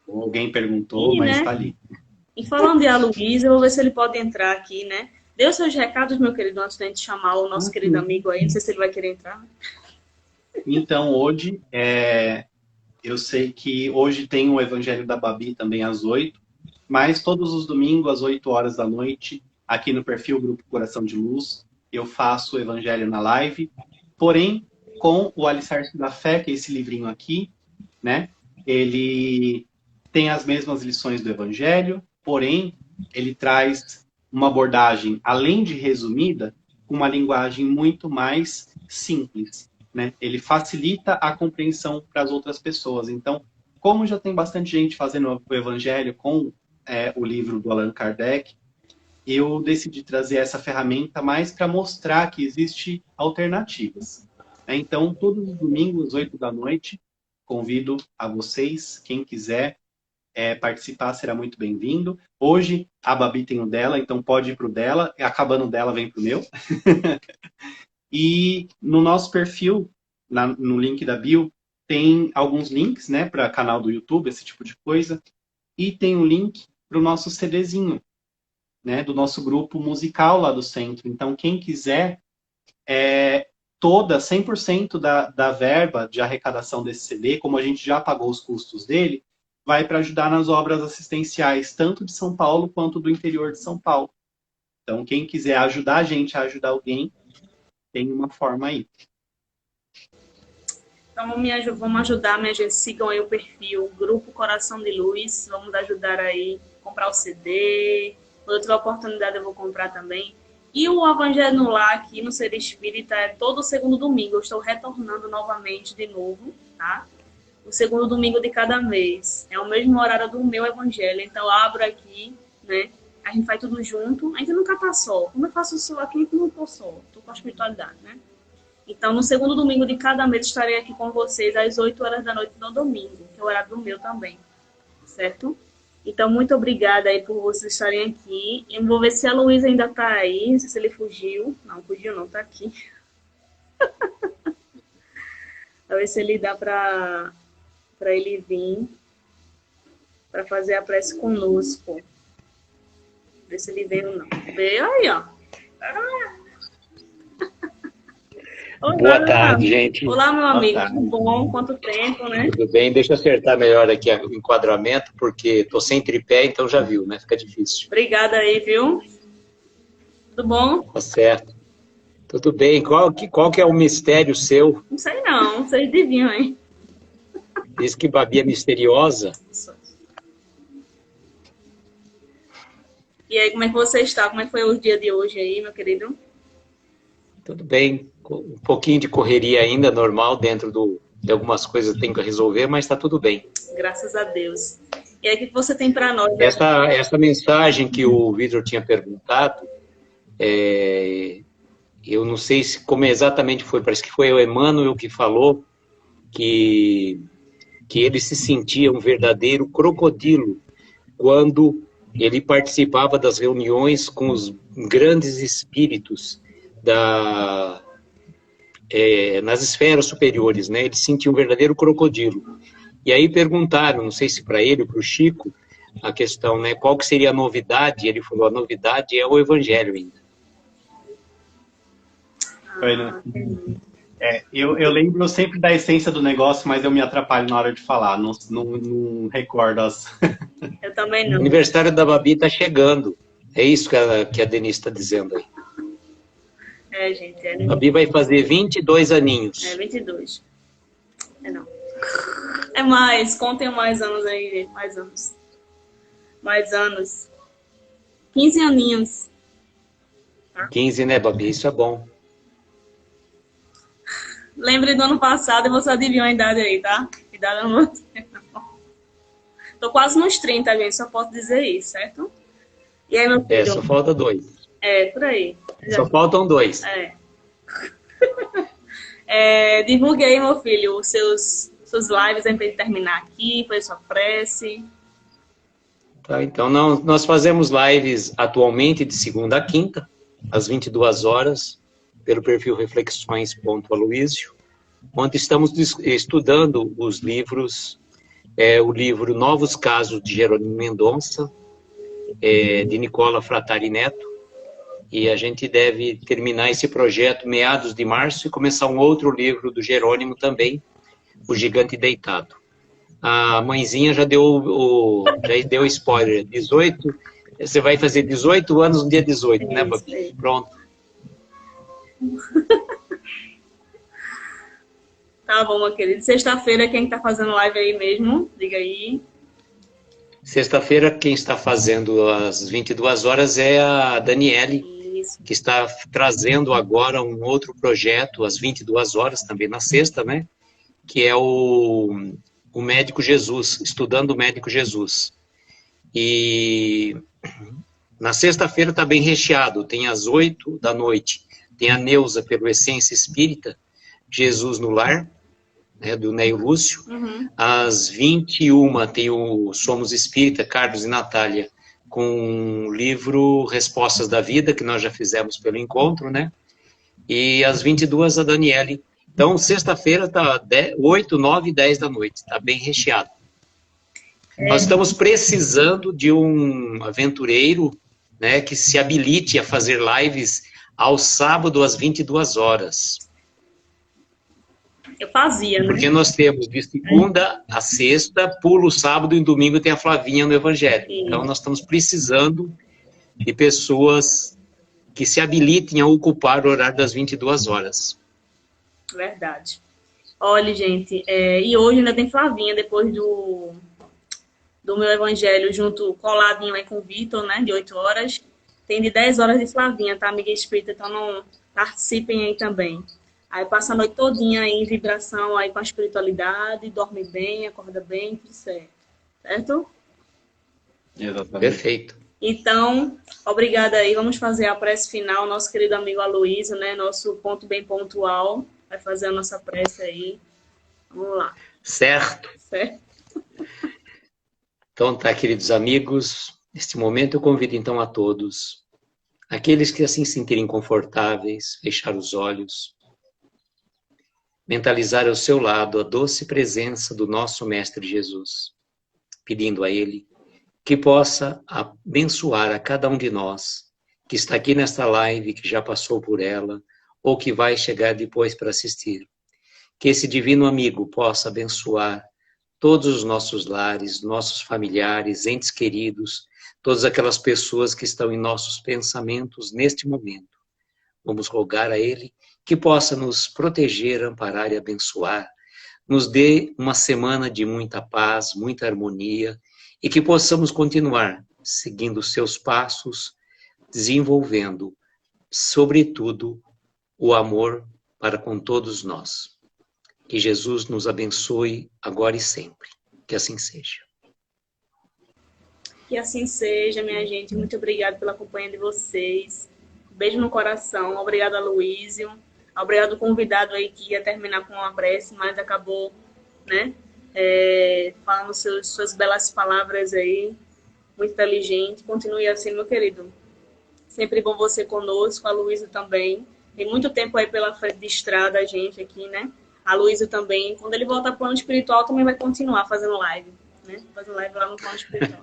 B: ou alguém perguntou, mas está ali.
C: E falando de Aloysio, eu vou ver se ele pode entrar aqui, né? Dê os seus recados, meu querido, antes da gente chamar o nosso querido amigo aí. Não sei se ele vai querer entrar.
B: Então, hoje, eu sei que hoje tem o Evangelho da Babi também às 8, mas todos os domingos, às 8 horas da noite, aqui no perfil Grupo Coração de Luz, eu faço o Evangelho na live, porém, com o Alicerce da Fé, que é esse livrinho aqui, né? Ele tem as mesmas lições do Evangelho, porém, ele traz uma abordagem, além de resumida, uma linguagem muito mais simples, né? Ele facilita a compreensão para as outras pessoas. Então, como já tem bastante gente fazendo o Evangelho com o livro do Allan Kardec, eu decidi trazer essa ferramenta mais para mostrar que existe alternativas. Então, todos os domingos, às 8 da noite, convido a vocês, quem quiser participar, será muito bem-vindo. Hoje, a Babi tem o dela, então pode ir para o dela, acabando o dela, vem para o meu. E no nosso perfil, no link da bio, tem alguns links, né, para canal do YouTube, esse tipo de coisa. E tem um link para o nosso CDzinho, né, do nosso grupo musical lá do centro. Então, quem quiser, 100% da verba de arrecadação desse CD, como a gente já pagou os custos dele, vai para ajudar nas obras assistenciais, tanto de São Paulo quanto do interior de São Paulo. Então, quem quiser ajudar a gente a ajudar alguém, tem uma forma aí.
C: Então, vamos ajudar, minha gente. Sigam aí o perfil Grupo Coração de Luz. Vamos ajudar aí a comprar o CD. Quando eu tiver oportunidade, eu vou comprar também. E o Evangelho no Lar aqui no Ser Espírita é todo segundo domingo. Eu estou retornando novamente de novo, tá? O segundo domingo de cada mês. É o mesmo horário do meu Evangelho. Então, eu abro aqui, né? A gente faz tudo junto. A gente nunca tá só. Como eu faço só aqui, eu não tô só. Tô com a espiritualidade, né? Então, no segundo domingo de cada mês, estarei aqui com vocês às 8 horas da noite no domingo, que é o horário do meu também, certo? Então, muito obrigada aí por vocês estarem aqui. Eu vou ver se a Luísa ainda tá aí, não sei se ele fugiu. Não, fugiu não, tá aqui. Vou ver se ele dá para ele vir para fazer a prece conosco. Ver se ele veio ou não. Veio aí, ó. Olá,
D: boa tarde, gente.
C: Olá, meu amigo. Tudo bom? Quanto tempo, né?
D: Tudo bem? Deixa eu acertar melhor aqui o enquadramento, porque estou sem tripé, então já viu, né? Fica difícil.
C: Obrigada aí, viu? Tudo bom?
D: Tá certo. Tudo bem. Qual que é o mistério seu?
C: Não sei não. Vocês adivinham, hein?
D: Diz que Babi é misteriosa.
C: E aí, como é que você está? Como é que foi o dia de hoje aí, meu querido?
D: Tudo bem. Um pouquinho de correria ainda, normal, dentro de algumas coisas que tem que resolver, mas está tudo bem.
C: Graças a Deus. E aí, o que você tem para nós?
D: Essa mensagem que o Vitor tinha perguntado, eu não sei como exatamente foi, parece que foi o Emmanuel que falou que ele se sentia um verdadeiro crocodilo quando ele participava das reuniões com os grandes espíritos nas esferas superiores, né? Ele se sentia um verdadeiro crocodilo. E aí perguntaram, não sei se para ele ou para o Chico, a questão, né? Qual que seria a novidade? Ele falou, a novidade é o Evangelho ainda.
B: Eu lembro sempre da essência do negócio, mas eu me atrapalho na hora de falar, não recordo as...
C: Eu também
D: O
C: não.
D: aniversário da Babi está chegando. É isso que a Denise está dizendo aí.
C: Gente,
D: A Babi vai fazer 22 aninhos.
C: 22. Não. É mais, contem mais anos aí, gente. Mais anos. Mais anos. 15 aninhos.
D: 15, né, Babi? Isso é bom.
C: Lembre do ano passado e você adivinhou a idade aí, tá? Idade eu não sei, não. Tô quase nos 30, gente. Só posso dizer isso, certo? E aí, meu filho?
D: Só falta 2.
C: Por aí.
D: Só faltam 2.
C: Divulgue aí, meu filho, os seus lives antes de terminar aqui, foi sua prece.
D: Tá, então, nós fazemos lives atualmente de segunda a quinta, às 22 horas, pelo perfil reflexões.aloysio, onde estamos estudando os livros, o livro Novos Casos de Jerônimo Mendonça, de Nicola Fratari Neto, e a gente deve terminar esse projeto meados de março e começar um outro livro do Jerônimo também, O Gigante Deitado. A mãezinha já deu spoiler, 18, você vai fazer 18 anos no dia 18, né, Babi? Pronto.
C: Tá bom, meu querido. Sexta-feira, quem tá fazendo live aí mesmo? Diga aí.
D: Sexta-feira, quem está fazendo às 22 horas é a Daniele, que está trazendo agora um outro projeto às 22 horas, também na sexta, né? Que é o Médico Jesus, Estudando o Médico Jesus. E na sexta-feira está bem recheado, tem às 8 da noite, tem a Neuza pelo Essência Espírita, Jesus no Lar, né, do Neio Lúcio. Às 21 tem o Somos Espírita, Carlos e Natália, com o livro Respostas da Vida, que nós já fizemos pelo encontro, né? E às 22 a Daniele. Então, sexta-feira está 8, 9 e 10 da noite, está bem recheado. Nós estamos precisando de um aventureiro, né, que se habilite a fazer lives ao sábado às 22 horas.
C: Eu fazia, né?
D: Porque nós temos de segunda a sexta, pulo sábado e domingo tem a Flavinha no Evangelho. Então nós estamos precisando de pessoas que se habilitem a ocupar o horário das 22 horas.
C: Verdade. Olha, gente, e hoje ainda tem Flavinha, depois do meu Evangelho, coladinho aí com o Vitor, né, de 8 horas. Tem de 10 horas de Flavinha, tá, amiga espírita? Então não participem aí também. Aí passa a noite todinha aí em vibração aí com a espiritualidade, dorme bem, acorda bem, tudo certo. Certo?
B: Exatamente.
D: Perfeito.
C: Então, obrigada aí. Vamos fazer a prece final. Nosso querido amigo Aloysio, né? Nosso ponto bem pontual. Vai fazer a nossa prece aí. Vamos lá.
D: Certo. Então tá, queridos amigos. Neste momento eu convido então a todos, aqueles que assim se sentirem confortáveis, fechar os olhos, mentalizar ao seu lado a doce presença do nosso Mestre Jesus, pedindo a Ele que possa abençoar a cada um de nós, que está aqui nesta live, que já passou por ela, ou que vai chegar depois para assistir. Que esse divino amigo possa abençoar todos os nossos lares, nossos familiares, entes queridos, todas aquelas pessoas que estão em nossos pensamentos neste momento. Vamos rogar a Ele que possa nos proteger, amparar e abençoar, nos dê uma semana de muita paz, muita harmonia, e que possamos continuar seguindo os seus passos, desenvolvendo, sobretudo, o amor para com todos nós. Que Jesus nos abençoe agora e sempre. Que assim seja.
C: Que assim seja, minha gente. Muito obrigada pela companhia de vocês. Beijo no coração. Obrigada, Aloysio. Obrigado ao convidado aí que ia terminar com uma prece, mas acabou né? Falando suas belas palavras aí, muito inteligente. Continue assim, meu querido. Sempre bom você conosco, a Luísa também. Tem muito tempo aí pela frente de estrada a gente aqui, né? A Luísa também. Quando ele voltar para o plano espiritual, também vai continuar fazendo live, né? Fazendo live lá no plano espiritual.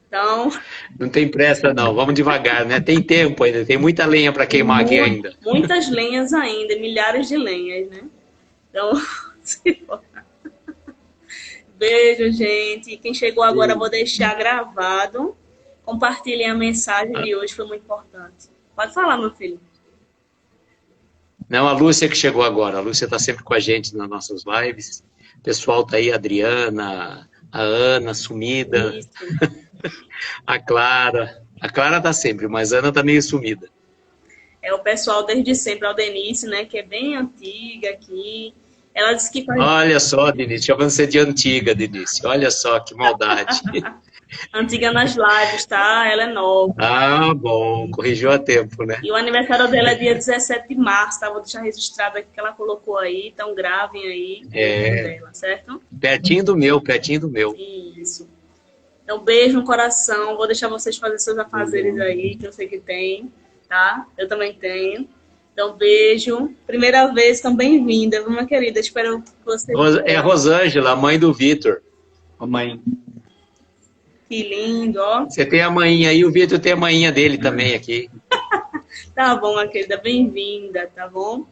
C: Então...
D: Não tem pressa, não. Vamos devagar, né? Tem tempo ainda. Tem muita lenha para queimar aqui ainda.
C: Muitas lenhas ainda. Milhares de lenhas, né? Então... Beijo, gente. Quem chegou agora, eu vou deixar gravado. Compartilhem a mensagem de hoje, foi muito importante. Pode falar, meu filho.
D: Não, a Lúcia que chegou agora. A Lúcia está sempre com a gente nas nossas lives. O pessoal está aí, a Adriana, a Ana, sumida.
C: Isso.
D: A Clara. A Clara está sempre, mas a Ana está meio sumida.
C: É o pessoal desde sempre, a Denise, né, que é bem antiga aqui. Ela disse que...
D: Olha só, Denise, chamando você de antiga, Denise. Olha só, que maldade.
C: Antiga nas lives, tá? Ela é nova.
D: Ah, bom, corrigiu a tempo, né?
C: E o aniversário dela é dia 17 de março, tá? Vou deixar registrado aqui que ela colocou aí, então gravem aí o dela, certo?
D: Pertinho do meu, pertinho do meu.
C: Isso. Então, beijo no coração. Vou deixar vocês fazerem seus afazeres aí, que eu sei que tem, tá? Eu também tenho. Então, beijo. Primeira vez, então, bem-vinda, minha querida. Espero que você...
D: É a Rosângela, a mãe do Vitor.
B: Ô, mãe.
C: Que lindo, ó.
D: Você tem a manhinha aí, o Vitor tem a manhinha dele também aqui.
C: Tá bom, minha querida, bem-vinda, tá bom?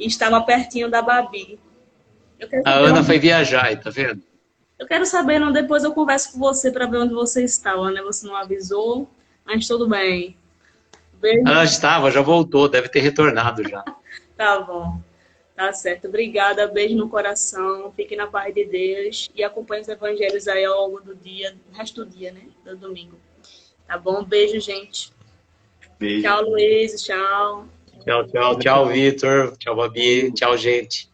C: E estava pertinho da Babi.
D: A Ana foi viajar, tá vendo?
C: Eu quero saber, não, depois eu converso com você para ver onde você estava, né? Você não avisou, mas tudo bem. Beijo.
D: Ela estava, já voltou, deve ter retornado já.
C: Tá bom. Tá certo. Obrigada. Beijo no coração. Fique na paz de Deus. E acompanhe os evangelhos aí ao longo do dia, do resto do dia, né? Do domingo. Tá bom? Beijo, gente.
B: Beijo.
C: Tchau, Luiz. Tchau.
D: Tchau, tchau, tchau, Vitor. Tchau, Babi. Tchau, gente.